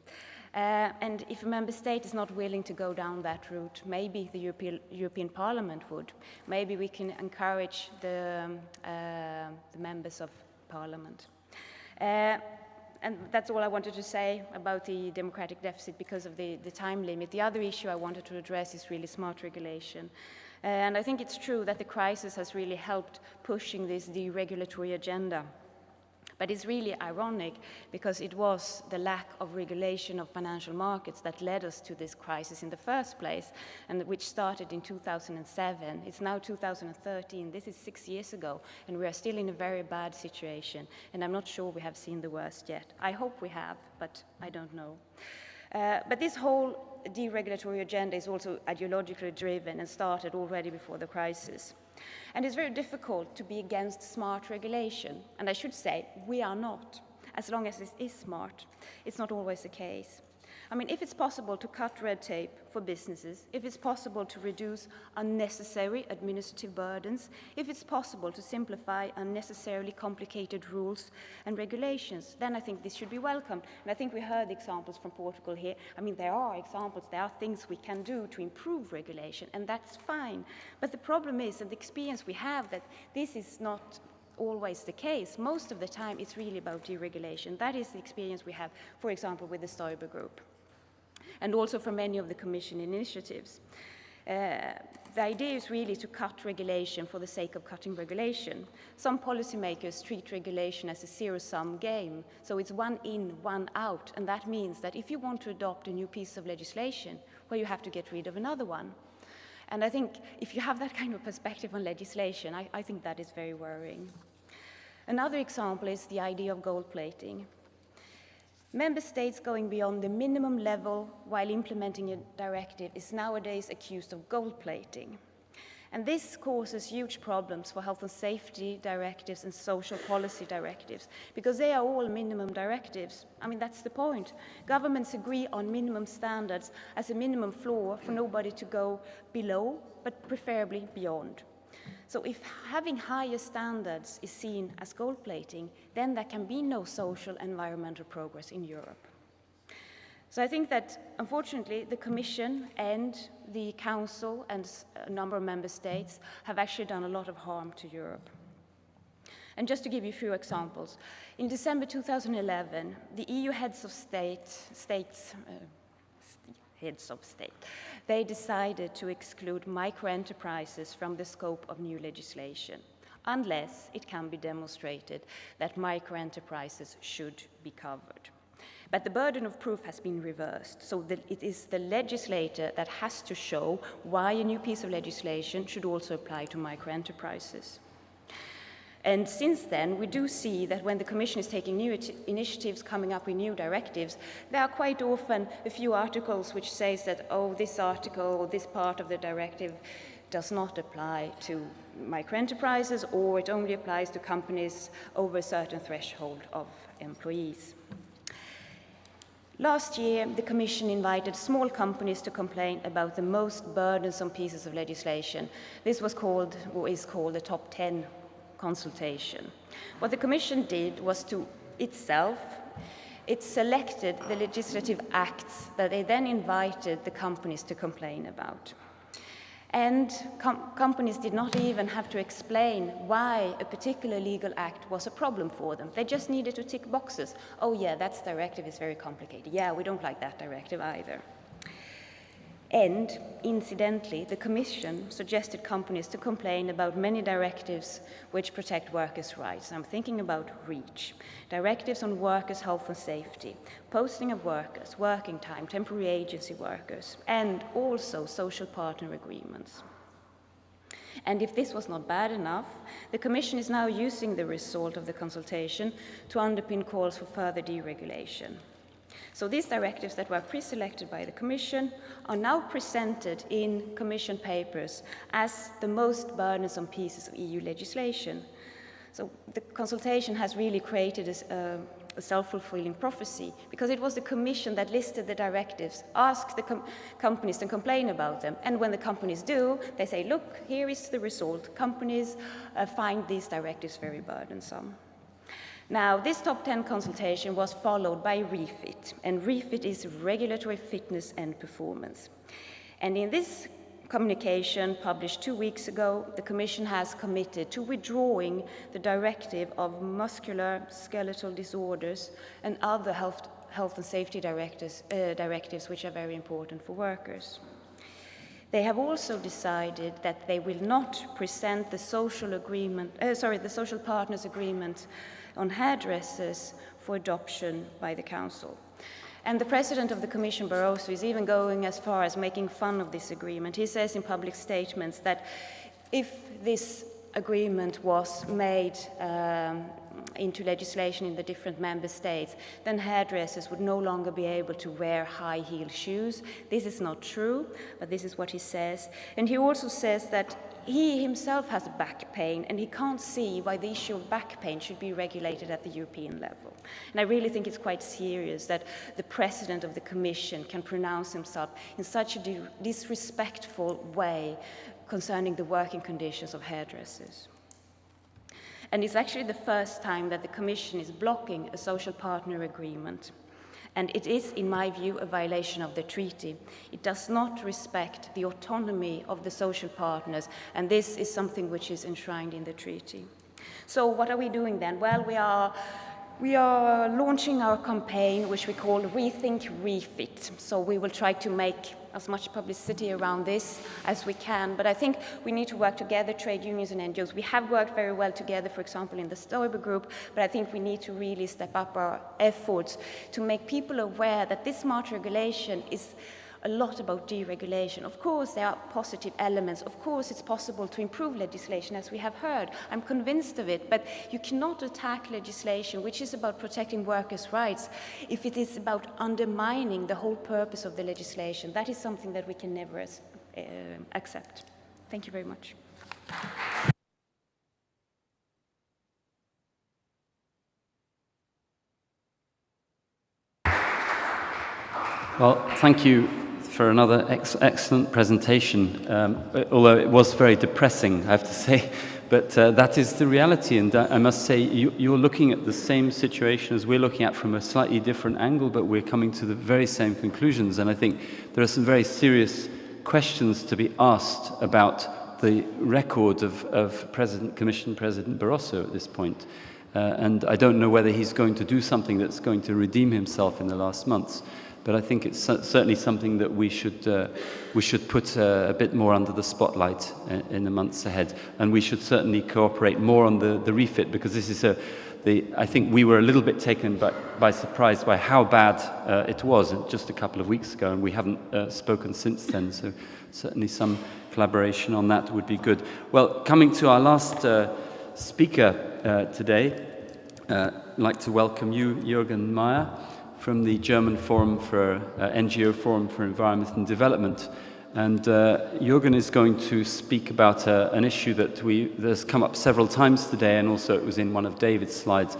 And if a member state is not willing to go down that route, maybe the European Parliament would. Maybe we can encourage the members of Parliament. And that's all I wanted to say about the democratic deficit because of the time limit. The other issue I wanted to address is really smart regulation. And I think it's true that the crisis has really helped pushing this deregulatory agenda. But it's really ironic because it was the lack of regulation of financial markets that led us to this crisis in the first place, and which started in 2007. It's now 2013. This is 6 years ago, and we are still in a very bad situation. And I'm not sure we have seen the worst yet. I hope we have, but I don't know. But this whole deregulatory agenda is also ideologically driven and started already before the crisis. And it's very difficult to be against smart regulation. And I should say, we are not, as long as it is smart. It's not always the case. I mean, if it's possible to cut red tape for businesses, if it's possible to reduce unnecessary administrative burdens, if it's possible to simplify unnecessarily complicated rules and regulations, then I think this should be welcomed. And I think we heard examples from Portugal here. I mean, there are examples, there are things we can do to improve regulation, and that's fine. But the problem is, and the experience we have, that this is not always the case. Most of the time, it's really about deregulation. That is the experience we have, for example, with the Stoiber Group, and also for many of the Commission initiatives. The idea is really to cut regulation for the sake of cutting regulation. Some policymakers treat regulation as a zero-sum game, so it's one in, one out, and that means that if you want to adopt a new piece of legislation, well, you have to get rid of another one. And I think if you have that kind of perspective on legislation, I think that is very worrying. Another example is the idea of gold plating. Member states going beyond the minimum level while implementing a directive is nowadays accused of gold plating. And this causes huge problems for health and safety directives and social policy directives, because they are all minimum directives. I mean, that's the point. Governments agree on minimum standards as a minimum floor for nobody to go below, but preferably beyond. So if having higher standards is seen as gold plating, then there can be no social and environmental progress in Europe. So I think that, unfortunately, the Commission and the Council and a number of member states have actually done a lot of harm to Europe. And just to give you a few examples, in December 2011, the EU heads of state, they decided to exclude micro-enterprises from the scope of new legislation, unless it can be demonstrated that micro-enterprises should be covered. But the burden of proof has been reversed, so that it is the legislator that has to show why a new piece of legislation should also apply to micro-enterprises. And since then, we do see that when the Commission is taking new initiatives, coming up with new directives, there are quite often a few articles which says that, oh, this article or this part of the directive does not apply to micro-enterprises, or it only applies to companies over a certain threshold of employees. Last year, the Commission invited small companies to complain about the most burdensome pieces of legislation. This was called, or is called, the Top 10 consultation. What the Commission did was it selected the legislative acts that they then invited the companies to complain about. And companies did not even have to explain why a particular legal act was a problem for them. They just needed to tick boxes. Oh yeah, that directive is very complicated. Yeah, we don't like that directive either. And incidentally, the Commission suggested companies to complain about many directives which protect workers' rights. I'm thinking about REACH, directives on workers' health and safety, posting of workers, working time, temporary agency workers, and also social partner agreements. And if this was not bad enough, the Commission is now using the result of the consultation to underpin calls for further deregulation. So these directives that were pre-selected by the Commission are now presented in Commission papers as the most burdensome pieces of EU legislation. So the consultation has really created a self-fulfilling prophecy, because it was the Commission that listed the directives, asked the companies to complain about them, and when the companies do, they say, look, here is the result. Companies find these directives very burdensome. Now, this top 10 consultation was followed by REFIT, and REFIT is regulatory fitness and performance. And in this communication published 2 weeks ago, the Commission has committed to withdrawing the directive of musculoskeletal disorders and other health and safety directives which are very important for workers. They have also decided that they will not present the social partners agreement on hairdressers for adoption by the Council. And the President of the Commission, Barroso, is even going as far as making fun of this agreement. He says in public statements that if this agreement was made into legislation in the different member states, then hairdressers would no longer be able to wear high-heeled shoes. This is not true, but this is what he says. And he also says that he himself has back pain, and he can't see why the issue of back pain should be regulated at the European level. And I really think it's quite serious that the President of the Commission can pronounce himself in such a disrespectful way concerning the working conditions of hairdressers. And it's actually the first time that the Commission is blocking a social partner agreement. And it is, in my view, a violation of the treaty. It does not respect the autonomy of the social partners, and this is something which is enshrined in the treaty. So what are we doing then? Well, we are launching our campaign, which we call Rethink Refit. So we will try to make as much publicity around this as we can. But I think we need to work together, trade unions and NGOs. We have worked very well together, for example, in the Stoiber group, but I think we need to really step up our efforts to make people aware that this smart regulation is a lot about deregulation. Of course, there are positive elements. Of course, it's possible to improve legislation, as we have heard. I'm convinced of it, but you cannot attack legislation which is about protecting workers' rights if it is about undermining the whole purpose of the legislation. That is something that we can never accept. Thank you very much. Well, thank you for another excellent presentation, although it was very depressing, I have to say, but that is the reality, and I must say you're looking at the same situation as we're looking at from a slightly different angle, but we're coming to the very same conclusions, and I think there are some very serious questions to be asked about the record of Commission President Barroso at this point, and I don't know whether he's going to do something that's going to redeem himself in the last months. But I think it's certainly something that we should put a bit more under the spotlight in the months ahead, and we should certainly cooperate more on the refit, because this is I think we were a little bit taken by surprise by how bad it was just a couple of weeks ago, and we haven't spoken since then. So certainly some collaboration on that would be good. Well, coming to our last speaker today, I'd like to welcome you, Jürgen Meyer, from the German Forum for NGO Forum for Environment and Development. And Jürgen is going to speak about an issue that has come up several times today, and also it was in one of David's slides,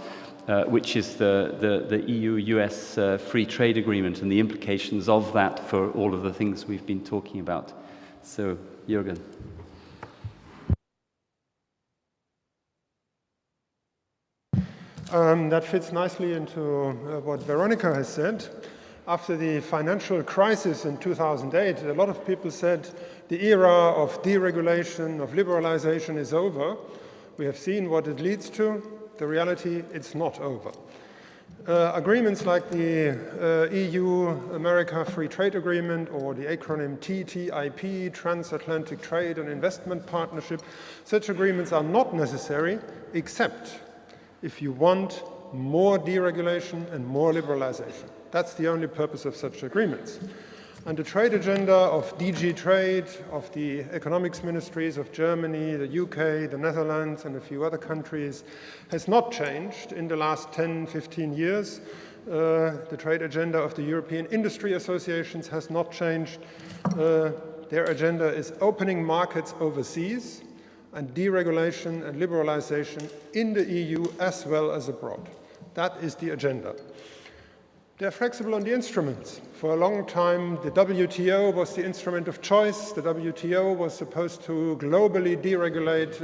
which is the EU-US free trade agreement and the implications of that for all of the things we've been talking about. So, Jürgen. That fits nicely into what Veronica has said. After the financial crisis in 2008, a lot of people said the era of deregulation, of liberalization is over. We have seen what it leads to. The reality, it's not over. Agreements like the EU-America Free Trade Agreement, or the acronym TTIP, Transatlantic Trade and Investment Partnership, such agreements are not necessary except if you want more deregulation and more liberalization. That's the only purpose of such agreements. And the trade agenda of DG Trade, of the economics ministries of Germany, the UK, the Netherlands, and a few other countries has not changed in the last 10, 15 years. The trade agenda of the European industry associations has not changed. Their agenda is opening markets overseas and deregulation and liberalization in the EU as well as abroad. That is the agenda. They're flexible on the instruments. For a long time, the WTO was the instrument of choice. The WTO was supposed to globally deregulate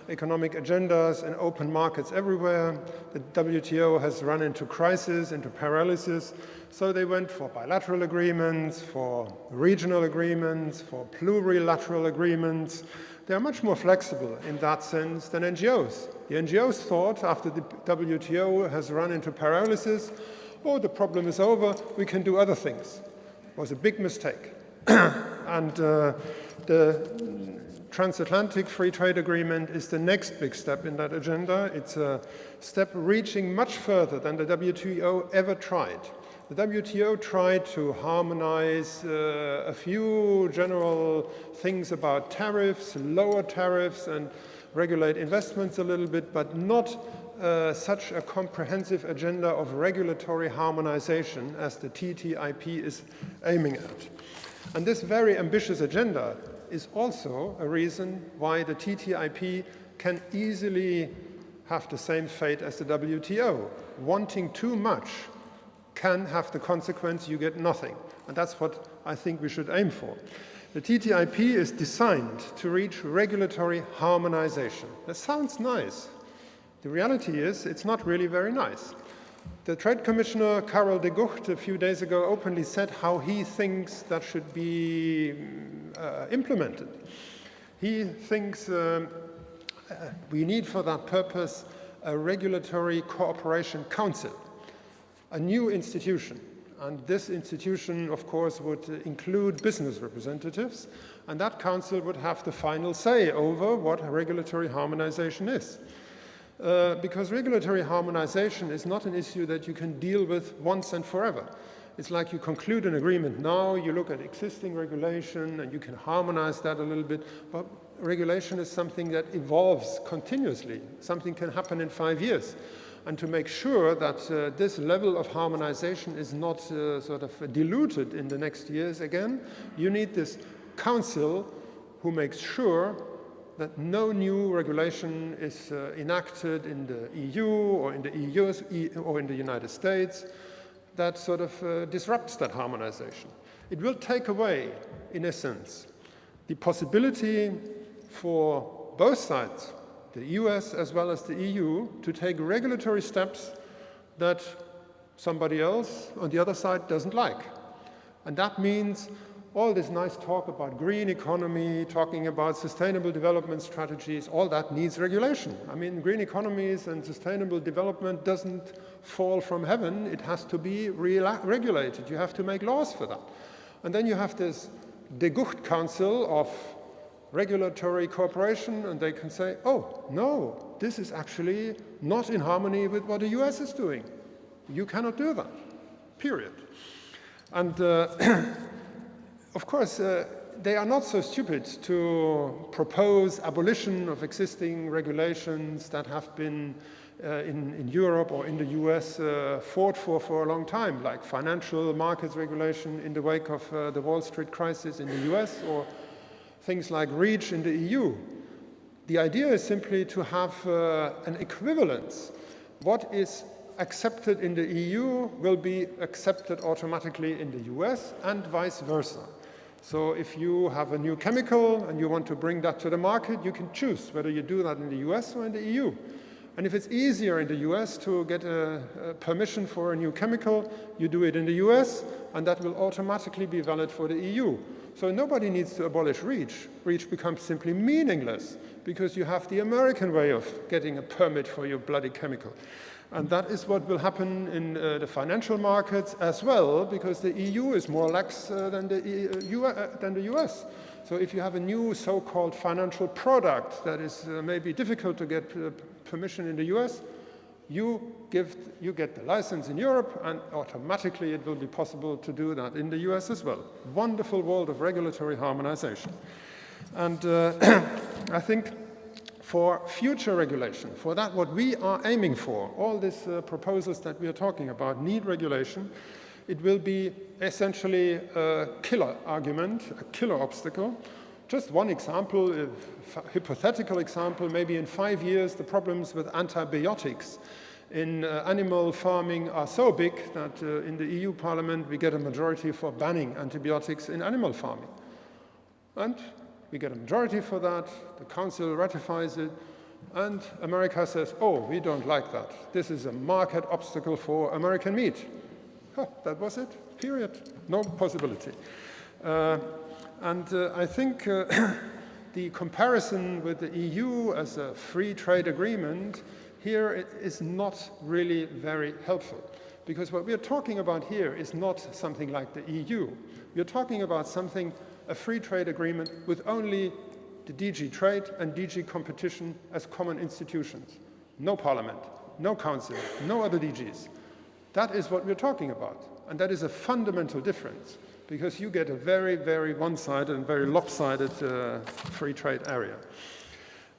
economic agendas and open markets everywhere. The WTO has run into crisis, into paralysis. So they went for bilateral agreements, for regional agreements, for plurilateral agreements. They are much more flexible in that sense than NGOs. The NGOs thought, after the WTO has run into paralysis, oh, the problem is over, we can do other things. It was a big mistake. and the transatlantic free trade agreement is the next big step in that agenda. It's a step reaching much further than the WTO ever tried. The WTO tried to harmonize a few general things about tariffs, lower tariffs, and regulate investments a little bit, but not such a comprehensive agenda of regulatory harmonization as the TTIP is aiming at. And this very ambitious agenda is also a reason why the TTIP can easily have the same fate as the WTO. Wanting too much can have the consequence you get nothing. And that's what I think we should aim for. The TTIP is designed to reach regulatory harmonization. That sounds nice. The reality is it's not really very nice. The Trade Commissioner, Karel de Gucht, a few days ago openly said how he thinks that should be implemented. He thinks we need for that purpose a regulatory cooperation council, a new institution. And this institution, of course, would include business representatives, and that council would have the final say over what regulatory harmonization is. Because regulatory harmonization is not an issue that you can deal with once and forever. It's like you conclude an agreement now, you look at existing regulation, and you can harmonize that a little bit, but regulation is something that evolves continuously. Something can happen in 5 years. And to make sure that this level of harmonization is not sort of diluted in the next years again, you need this council who makes sure that no new regulation is enacted in the EU or in the EU or in the United States that sort of disrupts that harmonization. It will take away, in essence, the possibility for both sides, the US as well as the EU, to take regulatory steps that somebody else on the other side doesn't like. And that means all this nice talk about green economy, talking about sustainable development strategies, all that needs regulation. I mean, green economies and sustainable development doesn't fall from heaven. It has to be regulated. You have to make laws for that. And then you have this De Gucht Council of regulatory cooperation, and they can say, oh, no, this is actually not in harmony with what the US is doing. You cannot do that, period. And of course, they are not so stupid to propose abolition of existing regulations that have been in Europe or in the US fought for a long time, like financial markets regulation in the wake of the Wall Street crisis in the US, or things like REACH in the EU. The idea is simply to have an equivalence. What is accepted in the EU will be accepted automatically in the US and vice versa. So if you have a new chemical and you want to bring that to the market, you can choose whether you do that in the US or in the EU. And if it's easier in the US to get a permission for a new chemical, you do it in the US, and that will automatically be valid for the EU. So nobody needs to abolish REACH. REACH becomes simply meaningless because you have the American way of getting a permit for your bloody chemical. And that is what will happen in the financial markets as well, because the EU is more lax than the US. So if you have a new so-called financial product that is maybe difficult to get permission in the US, you get the license in Europe, and automatically it will be possible to do that in the US as well. Wonderful world of regulatory harmonization. And I think for future regulation, for that what we are aiming for, all these proposals that we are talking about need regulation. It will be essentially a killer argument, a killer obstacle. Just one example, a hypothetical example, maybe in 5 years the problems with antibiotics in animal farming are so big that in the EU Parliament we get a majority for banning antibiotics in animal farming. And we get a majority for that, the Council ratifies it, and America says, oh, we don't like that. This is a market obstacle for American meat. Huh, that was it, period. No possibility. I think the comparison with the EU as a free trade agreement here is not really very helpful, Because what we are talking about here is not something like the EU. We are talking about something, a free trade agreement with only the DG Trade and DG Competition as common institutions. No parliament, no council, no other DGs. That is what we're talking about. And that is a fundamental difference, because you get a very, very one-sided and very lopsided free trade area.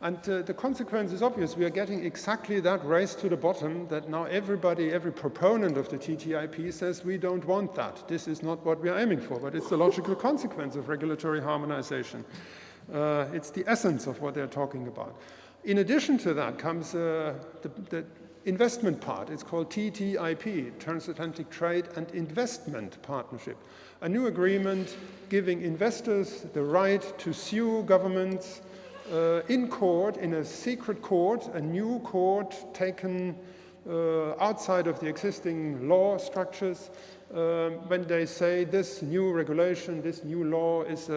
And the consequence is obvious. We are getting exactly that race to the bottom that now everybody, every proponent of the TTIP says we don't want that. This is not what we are aiming for, but it's the logical consequence of regulatory harmonization. It's the essence of what they're talking about. In addition to that comes the investment part. It's called TTIP, Transatlantic Trade and Investment Partnership. A new agreement giving investors the right to sue governments in court, in a secret court, a new court taken outside of the existing law structures, when they say this new regulation, this new law is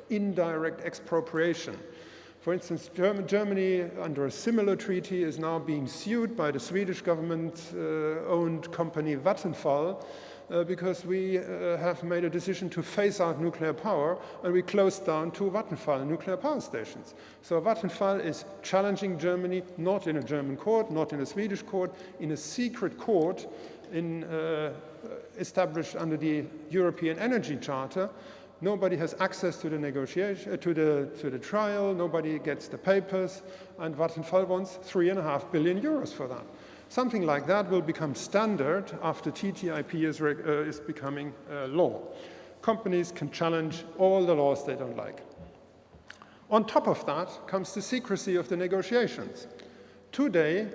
indirect expropriation. For instance, Germany, under a similar treaty, is now being sued by the Swedish government-owned company Vattenfall because we have made a decision to phase out nuclear power, and we closed down 2 Vattenfall nuclear power stations. So Vattenfall is challenging Germany, not in a German court, not in a Swedish court, in a secret court established under the European Energy Charter. Nobody has access to the negotiation, to the trial. Nobody gets the papers, and Vattenfall wants 3.5 billion euros for that. Something like that will become standard after TTIP is becoming law. Companies can challenge all the laws they don't like. On top of that comes the secrecy of the negotiations. Today,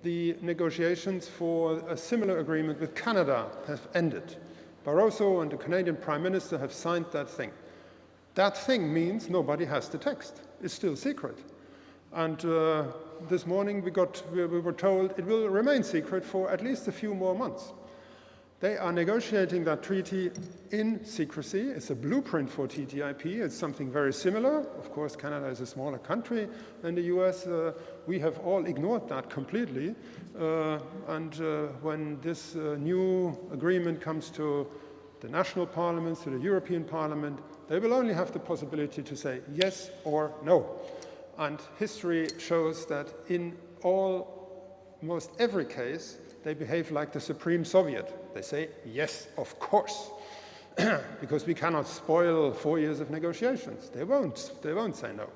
the negotiations for a similar agreement with Canada have ended. Barroso and the Canadian Prime Minister have signed that thing. That thing means nobody has the text. It's still secret. And this morning we were told it will remain secret for at least a few more months. They are negotiating that treaty in secrecy. It's a blueprint for TTIP. It's something very similar. Of course, Canada is a smaller country than the US. We have all ignored that completely. When this new agreement comes to the national parliaments, to the European Parliament, they will only have the possibility to say yes or no. And history shows that in almost every case, they behave like the Supreme Soviet. They say, yes, of course, because we cannot spoil 4 years of negotiations. They won't say no.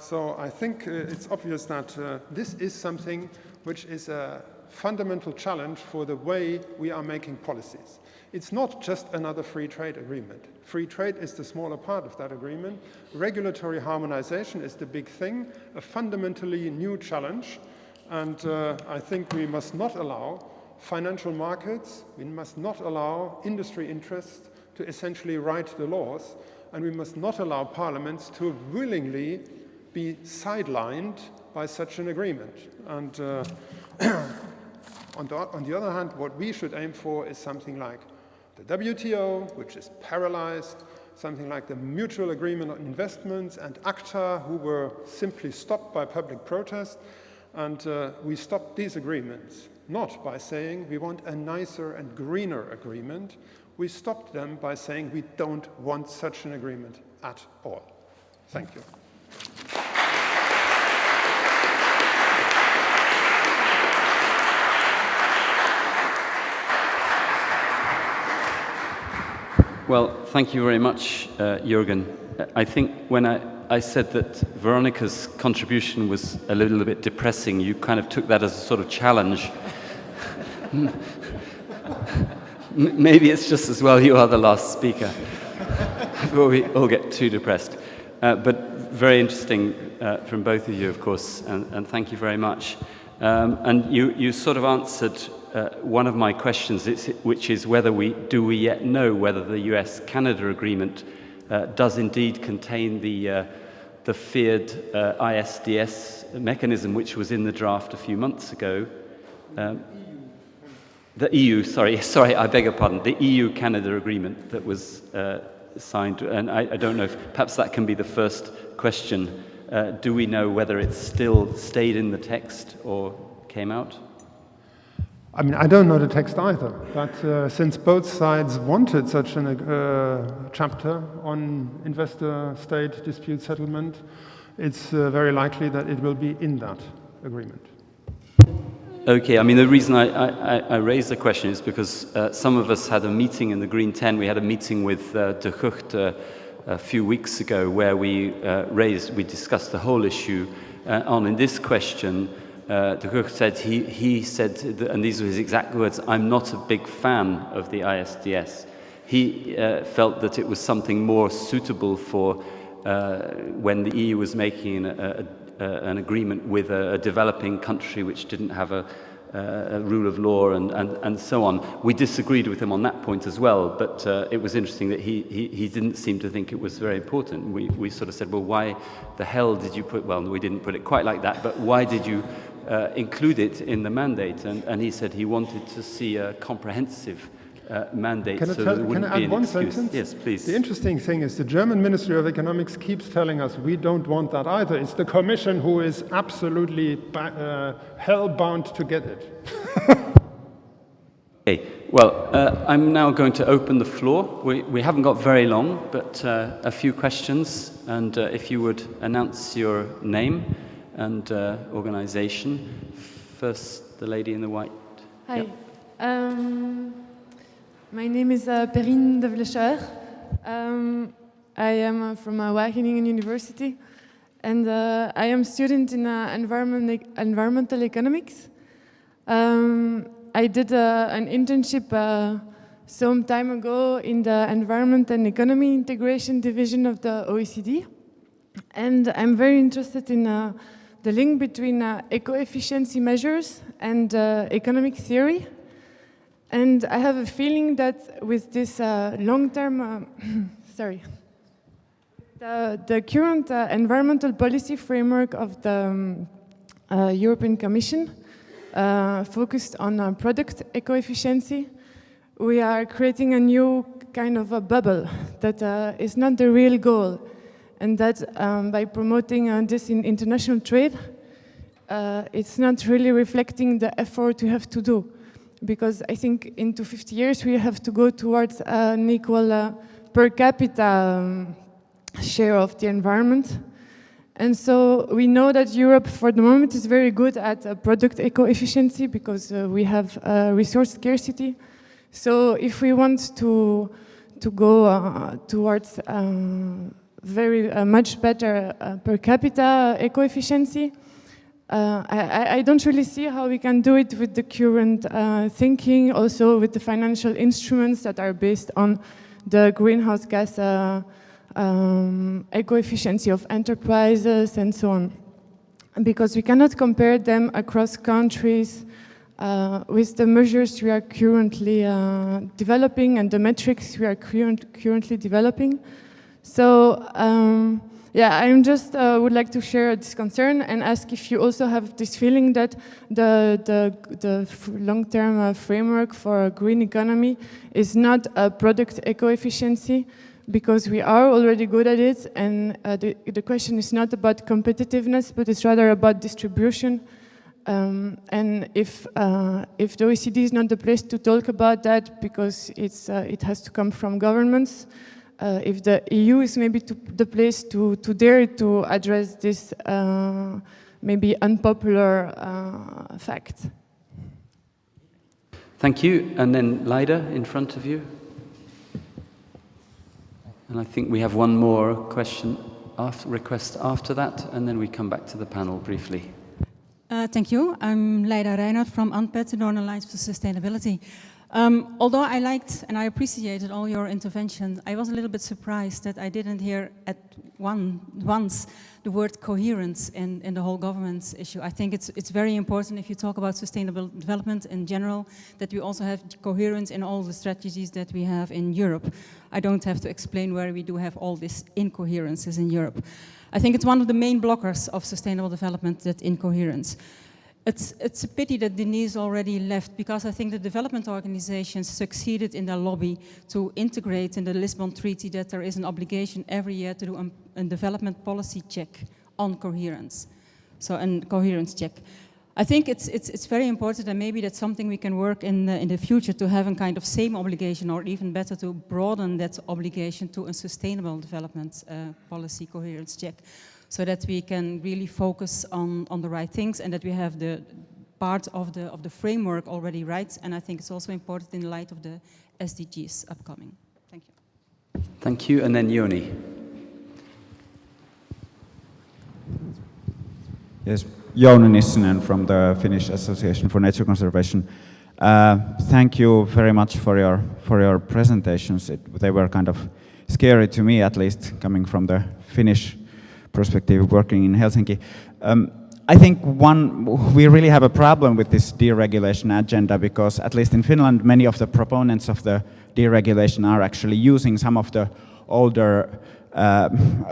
So I think it's obvious that this is something which is a fundamental challenge for the way we are making policies. It's not just another free trade agreement. Free trade is the smaller part of that agreement. Regulatory harmonization is the big thing, a fundamentally new challenge. And I think we must not allow financial markets, we must not allow industry interests to essentially write the laws, and we must not allow parliaments to willingly be sidelined by such an agreement. And on the other hand, what we should aim for is something like the WTO, which is paralyzed, something like the Mutual Agreement on Investments and ACTA, who were simply stopped by public protest. And we stopped these agreements, not by saying we want a nicer and greener agreement. We stopped them by saying we don't want such an agreement at all. Thank you. Well, thank you very much, Jürgen. I think when I said that Veronica's contribution was a little bit depressing, you kind of took that as a sort of challenge. Maybe it's just as well you are the last speaker before we all get too depressed. But very interesting from both of you, of course, and thank you very much. And you sort of answered one of my questions, which is whether do we yet know whether the US-Canada agreement does indeed contain the feared ISDS mechanism, which was in the draft a few months ago. The EU, sorry, I beg your pardon, the EU-Canada agreement that was signed, and I don't know if perhaps that can be the first question. Do we know whether it still stayed in the text or came out? I mean, I don't know the text either, but since both sides wanted such a chapter on investor-state dispute settlement, it's very likely that it will be in that agreement. Okay, I mean, the reason I raised the question is because some of us had a meeting in the Green 10. We had a meeting with De Gucht a few weeks ago where we discussed the whole issue in this question. De Gucht said, he said, and these were his exact words, "I'm not a big fan of the ISDS." He felt that it was something more suitable for when the EU was making an agreement with a developing country which didn't have a rule of law and so on. We disagreed with him on that point as well, but it was interesting that he didn't seem to think it was very important. We sort of said, well, why the hell did you put, well, we didn't put it quite like that, but why did you include it in the mandate? And he said he wanted to see a comprehensive mandate so that there wouldn't be an excuse. Sentence? Yes, please. The interesting thing is the German Ministry of Economics keeps telling us we don't want that either. It's the Commission who is absolutely hell-bound to get it. Okay, well, I'm now going to open the floor. We haven't got very long, but a few questions. And if you would announce your name and organization. First, the lady in the white. Hi. Yep. My name is Perrine de Vlecher. I am from Wageningen University, and I am a student in environmental economics. I did an internship some time ago in the Environment and Economy Integration Division of the OECD, and I'm very interested in the link between eco-efficiency measures and economic theory. And I have a feeling that with this long-term, the current environmental policy framework of the European Commission focused on product eco-efficiency, we are creating a new kind of a bubble that is not the real goal. And that by promoting this in international trade, it's not really reflecting the effort we have to do. Because I think into 50 years we have to go towards an equal per capita share of the environment. And so we know that Europe for the moment is very good at product eco-efficiency because we have resource scarcity. So if we want to go towards very much better per capita eco-efficiency, I don't really see how we can do it with the current thinking, also with the financial instruments that are based on the greenhouse gas eco-efficiency of enterprises and so on. Because we cannot compare them across countries with the measures we are currently developing and the metrics we are currently developing. So, yeah, I just would like to share this concern and ask if you also have this feeling that the long-term framework for a green economy is not a product eco-efficiency, because we are already good at it, and the question is not about competitiveness, but it's rather about distribution. And if the OECD is not the place to talk about that, because it has to come from governments, if the EU is maybe the place to dare to address this maybe unpopular fact. Thank you. And then Leida in front of you. And I think we have one more question request after that, and then we come back to the panel briefly. Thank you. I'm Leida Reinhardt from ANPET, the Northern Alliance for Sustainability. Although I liked and I appreciated all your interventions, I was a little bit surprised that I didn't hear once the word coherence in the whole governance issue. I think it's very important, if you talk about sustainable development in general, that we also have coherence in all the strategies that we have in Europe. I don't have to explain where we do have all these incoherences in Europe. I think it's one of the main blockers of sustainable development, that incoherence. It's a pity that Denise already left, because I think the development organizations succeeded in their lobby to integrate in the Lisbon Treaty that there is an obligation every year to do a development policy check on coherence. So a coherence check. I think it's very important, and maybe that's something we can work in the future to have a kind of same obligation, or even better to broaden that obligation to a sustainable development policy coherence check, so that we can really focus on the right things, and that we have the part of the framework already right. And I think it's also important in light of the SDGs upcoming. Thank you. Thank you, and then Joni. Yes, Jouni Nissinen from the Finnish Association for Nature Conservation. Thank you very much for your presentations. They were kind of scary to me, at least, coming from the Finnish perspective, working in Helsinki. I think we really have a problem with this deregulation agenda, because at least in Finland, many of the proponents of the deregulation are actually using some of the older,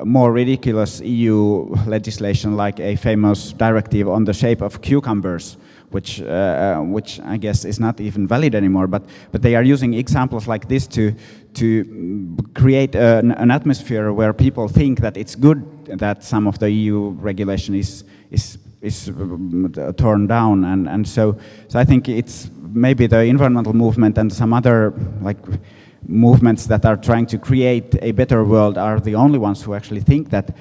more ridiculous EU legislation, like a famous directive on the shape of cucumbers, which I guess is not even valid anymore. But they are using examples like this to create an atmosphere where people think that it's good that some of the EU regulation is torn down, and so I think it's maybe the environmental movement and some other movements that are trying to create a better world are the only ones who actually think that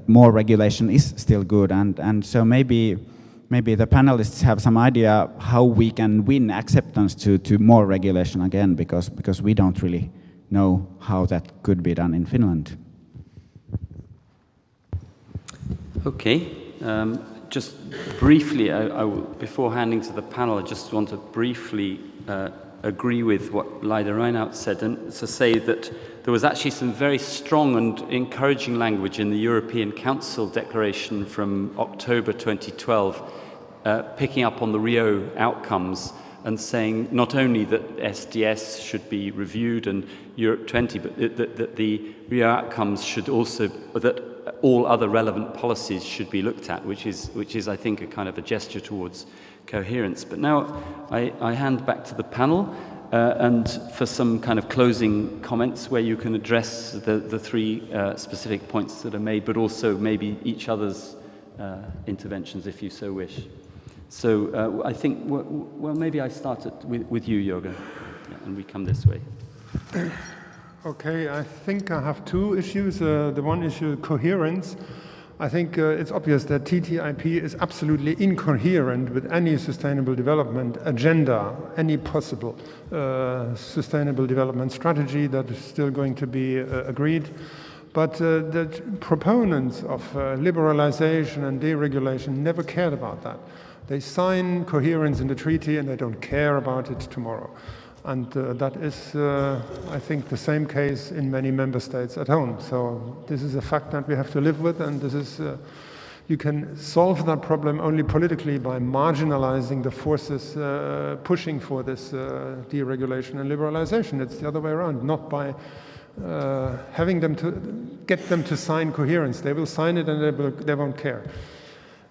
more regulation is still good, and so maybe the panelists have some idea how we can win acceptance to more regulation again, because we don't really know how that could be done in Finland. Okay. Just briefly, before handing to the panel, I just want to briefly agree with what Leida Reinaut said, and to say that there was actually some very strong and encouraging language in the European Council declaration from October 2012, picking up on the Rio outcomes and saying not only that SDS should be reviewed and Europe 20, but that the Rio outcomes should also, that all other relevant policies should be looked at, which is I think a kind of a gesture towards coherence. But now I hand back to the panel and for some kind of closing comments where you can address the three specific points that are made, but also maybe each other's interventions if you so wish. So I think, well, maybe I start with you, Jürgen, and we come this way. Okay, I think I have two issues. The one issue, coherence. I think it's obvious that TTIP is absolutely incoherent with any sustainable development agenda, any possible sustainable development strategy that is still going to be agreed. But the proponents of liberalization and deregulation never cared about that. They sign coherence in the treaty and they don't care about it tomorrow. And that is, I think, the same case in many member states at home. So this is a fact that we have to live with, and this is, you can solve that problem only politically by marginalizing the forces pushing for this deregulation and liberalization. It's the other way around, not by having them to get them to sign coherence. They will sign it and they won't care.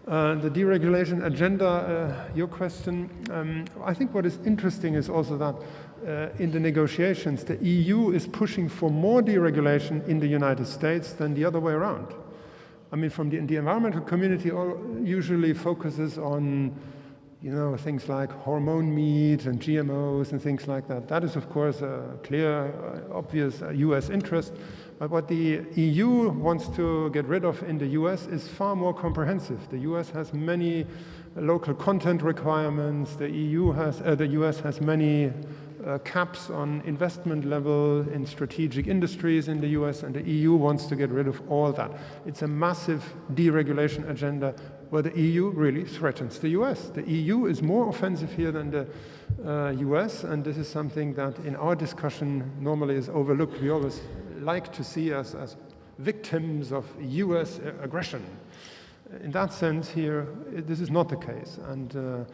The deregulation agenda, your question, I think what is interesting is also that in the negotiations, the EU is pushing for more deregulation in the United States than the other way around. I mean, from the environmental community usually focuses on, things like hormone meat and GMOs and things like that. That is, of course, a clear, obvious US interest. But what the EU wants to get rid of in the US is far more comprehensive. The US has many local content requirements. The US has many caps on investment level in strategic industries in the US, and the EU wants to get rid of all that. It's a massive deregulation agenda where the EU really threatens the US. The EU is more offensive here than the US, and this is something that in our discussion normally is overlooked. We always like to see us as victims of US aggression. In that sense here, this is not the case. And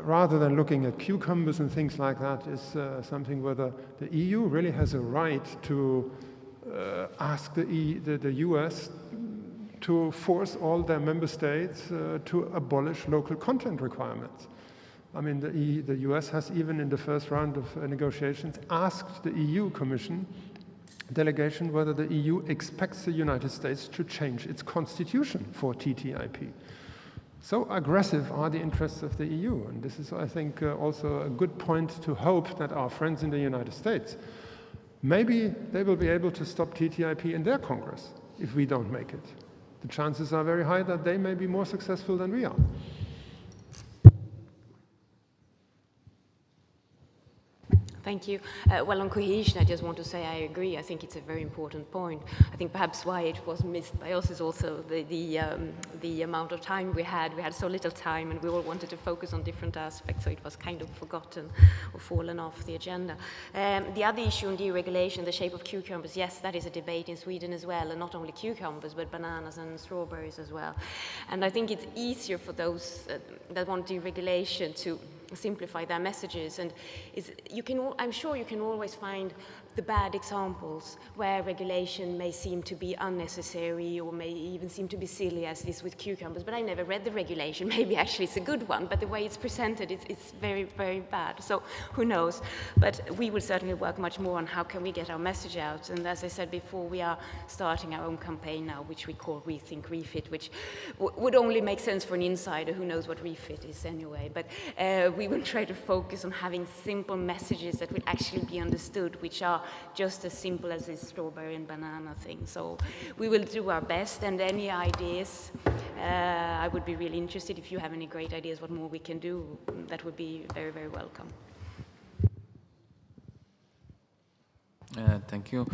rather than looking at cucumbers and things like that, is something where the EU really has a right to ask the US to force all their member states to abolish local content requirements. I mean, the US has even in the first round of negotiations asked the EU Commission delegation whether the EU expects the United States to change its constitution for TTIP. So aggressive are the interests of the EU, and this is, I think, also a good point to hope that our friends in the United States, maybe they will be able to stop TTIP in their Congress if we don't make it. The chances are very high that they may be more successful than we are. Thank you. Well, on cohesion, I just want to say I agree. I think it's a very important point. I think perhaps why it was missed by us is also the amount of time we had. We had so little time, and we all wanted to focus on different aspects, so it was kind of forgotten or fallen off the agenda. The other issue on deregulation, the shape of cucumbers, yes, that is a debate in Sweden as well, and not only cucumbers, but bananas and strawberries as well. And I think it's easier for those that want deregulation to simplify their messages, and I'm sure you can always find the bad examples where regulation may seem to be unnecessary or may even seem to be silly, as this with cucumbers, but I never read the regulation. Maybe actually it's a good one, but the way it's presented, it's very, very bad. So who knows? But we will certainly work much more on how can we get our message out. And as I said before, we are starting our own campaign now, which we call Rethink Refit, which would only make sense for an insider who knows what refit is anyway. But we will try to focus on having simple messages that will actually be understood, which are just as simple as this strawberry and banana thing. So we will do our best, and any ideas, I would be really interested if you have any great ideas what more we can do. That would be very, very welcome. Thank you.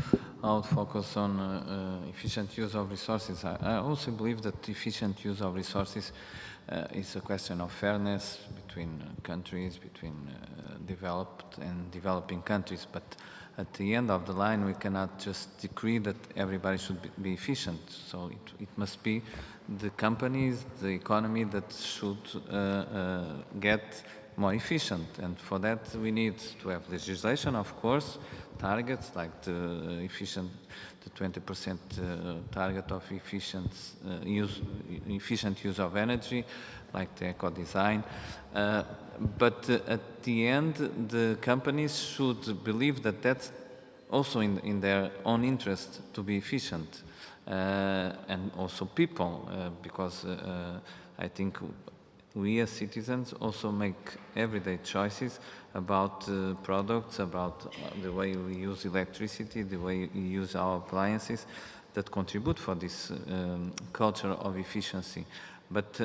I would focus on efficient use of resources. I also believe that efficient use of resources is a question of fairness between countries, between developed and developing countries. But at the end of the line, we cannot just decree that everybody should be efficient. So it must be the companies, the economy that should get more efficient. And for that, we need to have legislation, of course, targets like the 20% target of efficient use of energy, like the eco-design. But at the end, the companies should believe that that's also in their own interest to be efficient. And also people, because I think we as citizens also make everyday choices about products, about the way we use electricity, the way we use our appliances that contribute for this culture of efficiency. But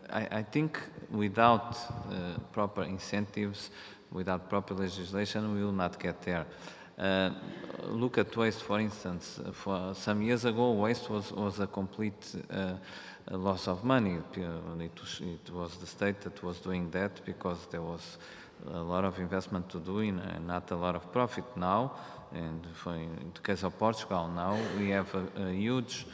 I think without proper incentives, without proper legislation, we will not get there. Look at waste, for instance. For some years ago, waste was a complete loss of money. It was the state that was doing that because there was a lot of investment to do and not a lot of profit. Now, and in the case of Portugal, now we have a huge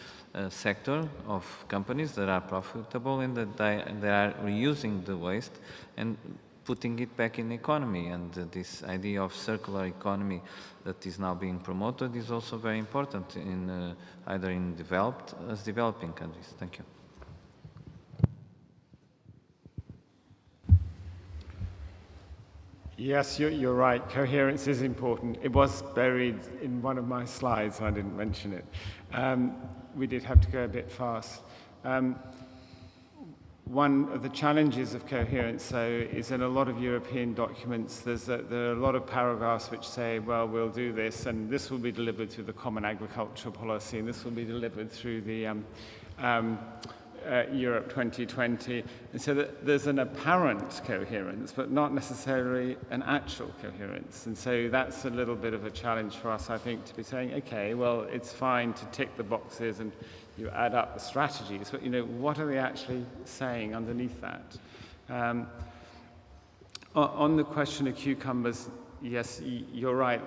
sector of companies that are profitable and that they are reusing the waste and putting it back in the economy. And this idea of circular economy that is now being promoted is also very important in either in developed as developing countries. Thank you. Yes, you're right. Coherence is important. It was buried in one of my slides. I didn't mention it. We did have to go a bit fast. One of the challenges of coherence, though, is in a lot of European documents, there are a lot of paragraphs which say, well, we'll do this, and this will be delivered through the Common Agricultural Policy, and this will be delivered through the Europe 2020. And so there's an apparent coherence, but not necessarily an actual coherence. And so that's a little bit of a challenge for us, I think, to be saying, okay, well, it's fine to tick the boxes and you add up the strategies, but what are they actually saying underneath that? On the question of cucumbers, yes, you're right.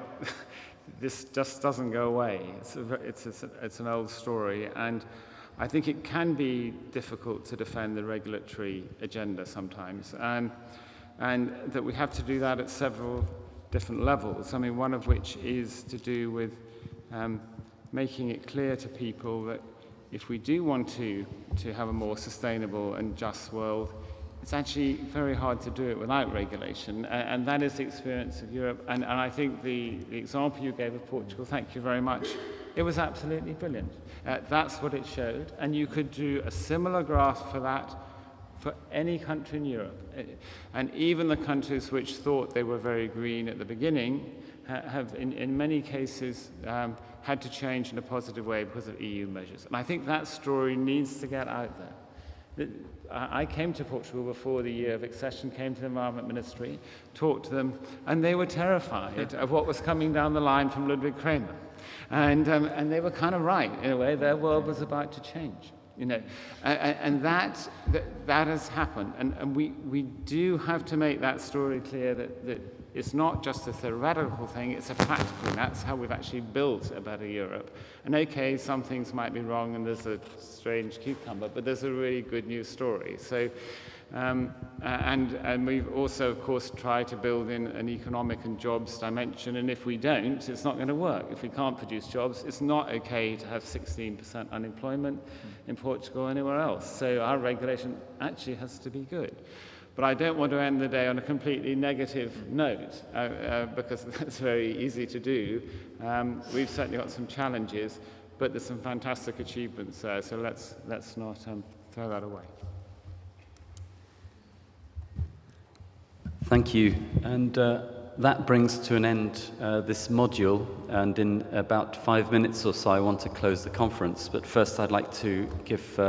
This just doesn't go away. It's an old story, and I think it can be difficult to defend the regulatory agenda sometimes, and that we have to do that at several different levels. I mean, one of which is to do with making it clear to people that if we do want to have a more sustainable and just world, it's actually very hard to do it without regulation, and that is the experience of Europe. And I think the example you gave of Portugal, thank you very much, It was absolutely brilliant. That's what it showed, and you could do a similar graph for that for any country in Europe. And even the countries which thought they were very green at the beginning have, in many cases, had to change in a positive way because of EU measures. And I think that story needs to get out there. I came to Portugal before the year of accession, came to the Environment Ministry, talked to them, and they were terrified of what was coming down the line from Ludwig Kramer. And they were kind of right, in a way. Their world was about to change. You know, and that has happened, and we do have to make that story clear that it's not just a theoretical thing, it's a practical thing. That's how we've actually built a better Europe. And okay, some things might be wrong, and there's a strange cucumber, but there's a really good news story. So, and we've also, of course, tried to build in an economic and jobs dimension, and if we don't, it's not going to work. If we can't produce jobs, it's not okay to have 16% unemployment in Portugal or anywhere else. So our regulation actually has to be good. But I don't want to end the day on a completely negative note, because that's very easy to do. We've certainly got some challenges, but there's some fantastic achievements there, so let's not throw that away. Thank you. And that brings to an end this module, and in about 5 minutes or so I want to close the conference. But first I'd like to give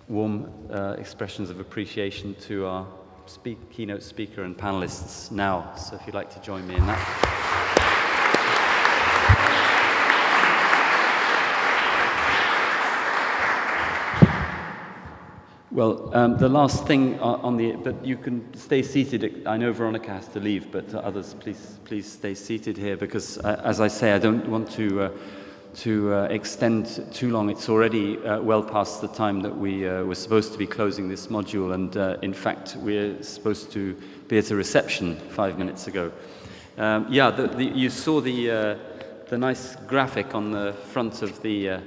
warm expressions of appreciation to our keynote speaker and panelists now. So if you'd like to join me in that. Well, the last thing but you can stay seated. I know Veronica has to leave, but others, please stay seated here, because as I say, I don't want to extend too long. It's already well past the time that we were supposed to be closing this module, and in fact, we're supposed to be at a reception 5 minutes ago. You saw the nice graphic on the front of the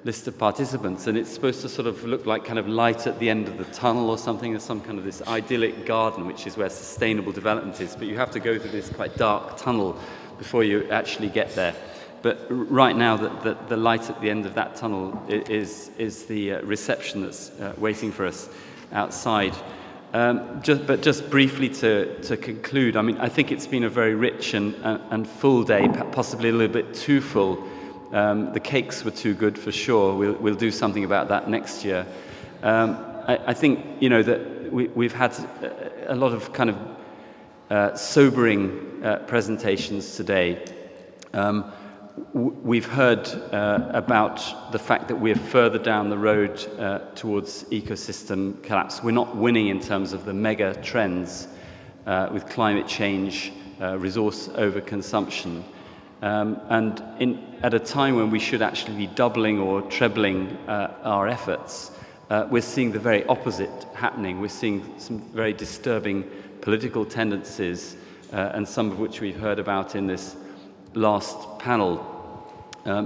list of participants, and it's supposed to sort of look like kind of light at the end of the tunnel or something. There's some kind of this idyllic garden, which is where sustainable development is, but you have to go through this quite dark tunnel before you actually get there. But right now, the light at the end of that tunnel is the reception that's waiting for us outside. But just briefly to conclude, I mean, I think it's been a very rich and full day, possibly a little bit too full. The cakes were too good for sure. We'll do something about that next year. I think, you know, that we've had a lot of kind of sobering presentations today. We've heard about the fact that we're further down the road towards ecosystem collapse. We're not winning in terms of the mega trends with climate change, resource overconsumption. And at a time when we should actually be doubling or trebling our efforts, we're seeing the very opposite happening. We're seeing some very disturbing political tendencies, and some of which we've heard about in this last panel.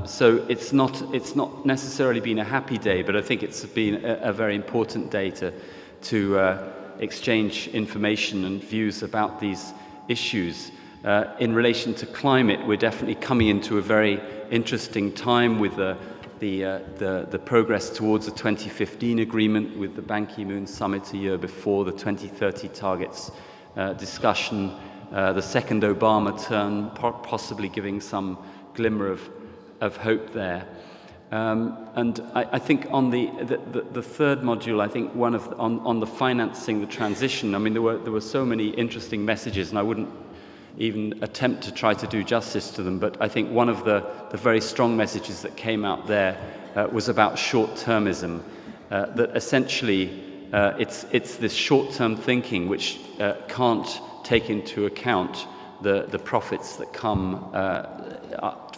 So it's not necessarily been a happy day, but I think it's been a very important day to exchange information and views about these issues. In relation to climate, we're definitely coming into a very interesting time with the progress towards the 2015 agreement, with the Ban Ki-moon summit a year before, the 2030 targets discussion, the second Obama term possibly giving some glimmer of hope there. And I think on the third module, I think on the financing the transition, I mean, there were so many interesting messages, and I wouldn't even attempt to try to do justice to them, but I think one of the very strong messages that came out there was about short-termism, that essentially it's this short-term thinking which can't take into account the profits that come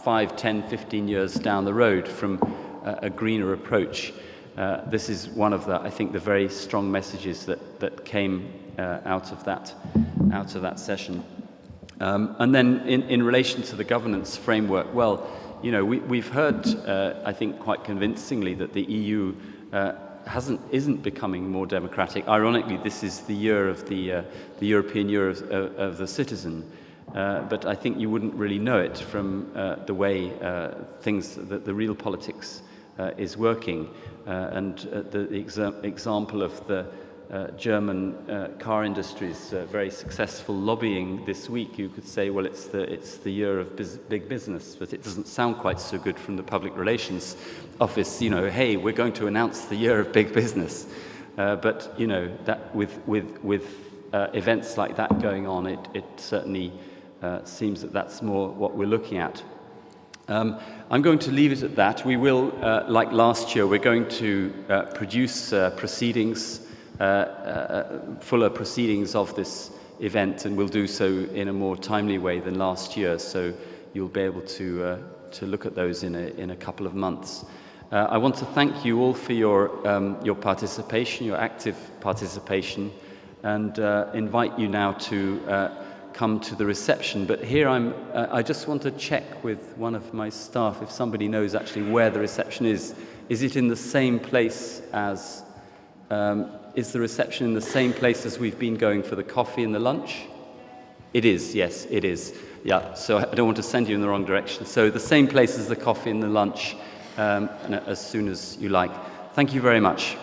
5, 10, 15 years down the road from a greener approach. This is one of I think, the very strong messages that came out of that session. And then in relation to the governance framework, well, you know, we've heard, I think quite convincingly, that the EU isn't becoming more democratic. Ironically, this is the year of the European Year of the Citizen. but I think you wouldn't really know it from the way the real politics is working. And the example of the German car industry's very successful lobbying this week, you could say, well, it's the year of big business, but it doesn't sound quite so good from the public relations office. You know, hey, we're going to announce the year of big business, but you know that with events like that going on, it certainly seems that that's more what we're looking at. I'm going to leave it at that. We will, like last year, we're going to produce proceedings. Fuller proceedings of this event, and we'll do so in a more timely way than last year, so you'll be able to look at those in a couple of months. I want to thank you all for your participation, your active participation, and invite you now to come to the reception. But here I just want to check with one of my staff if somebody knows actually where the reception is. Is it in the same place as... is the reception in the same place as we've been going for the coffee and the lunch? It is, yes, it is. Yeah, so I don't want to send you in the wrong direction. So the same place as the coffee and the lunch, as soon as you like. Thank you very much.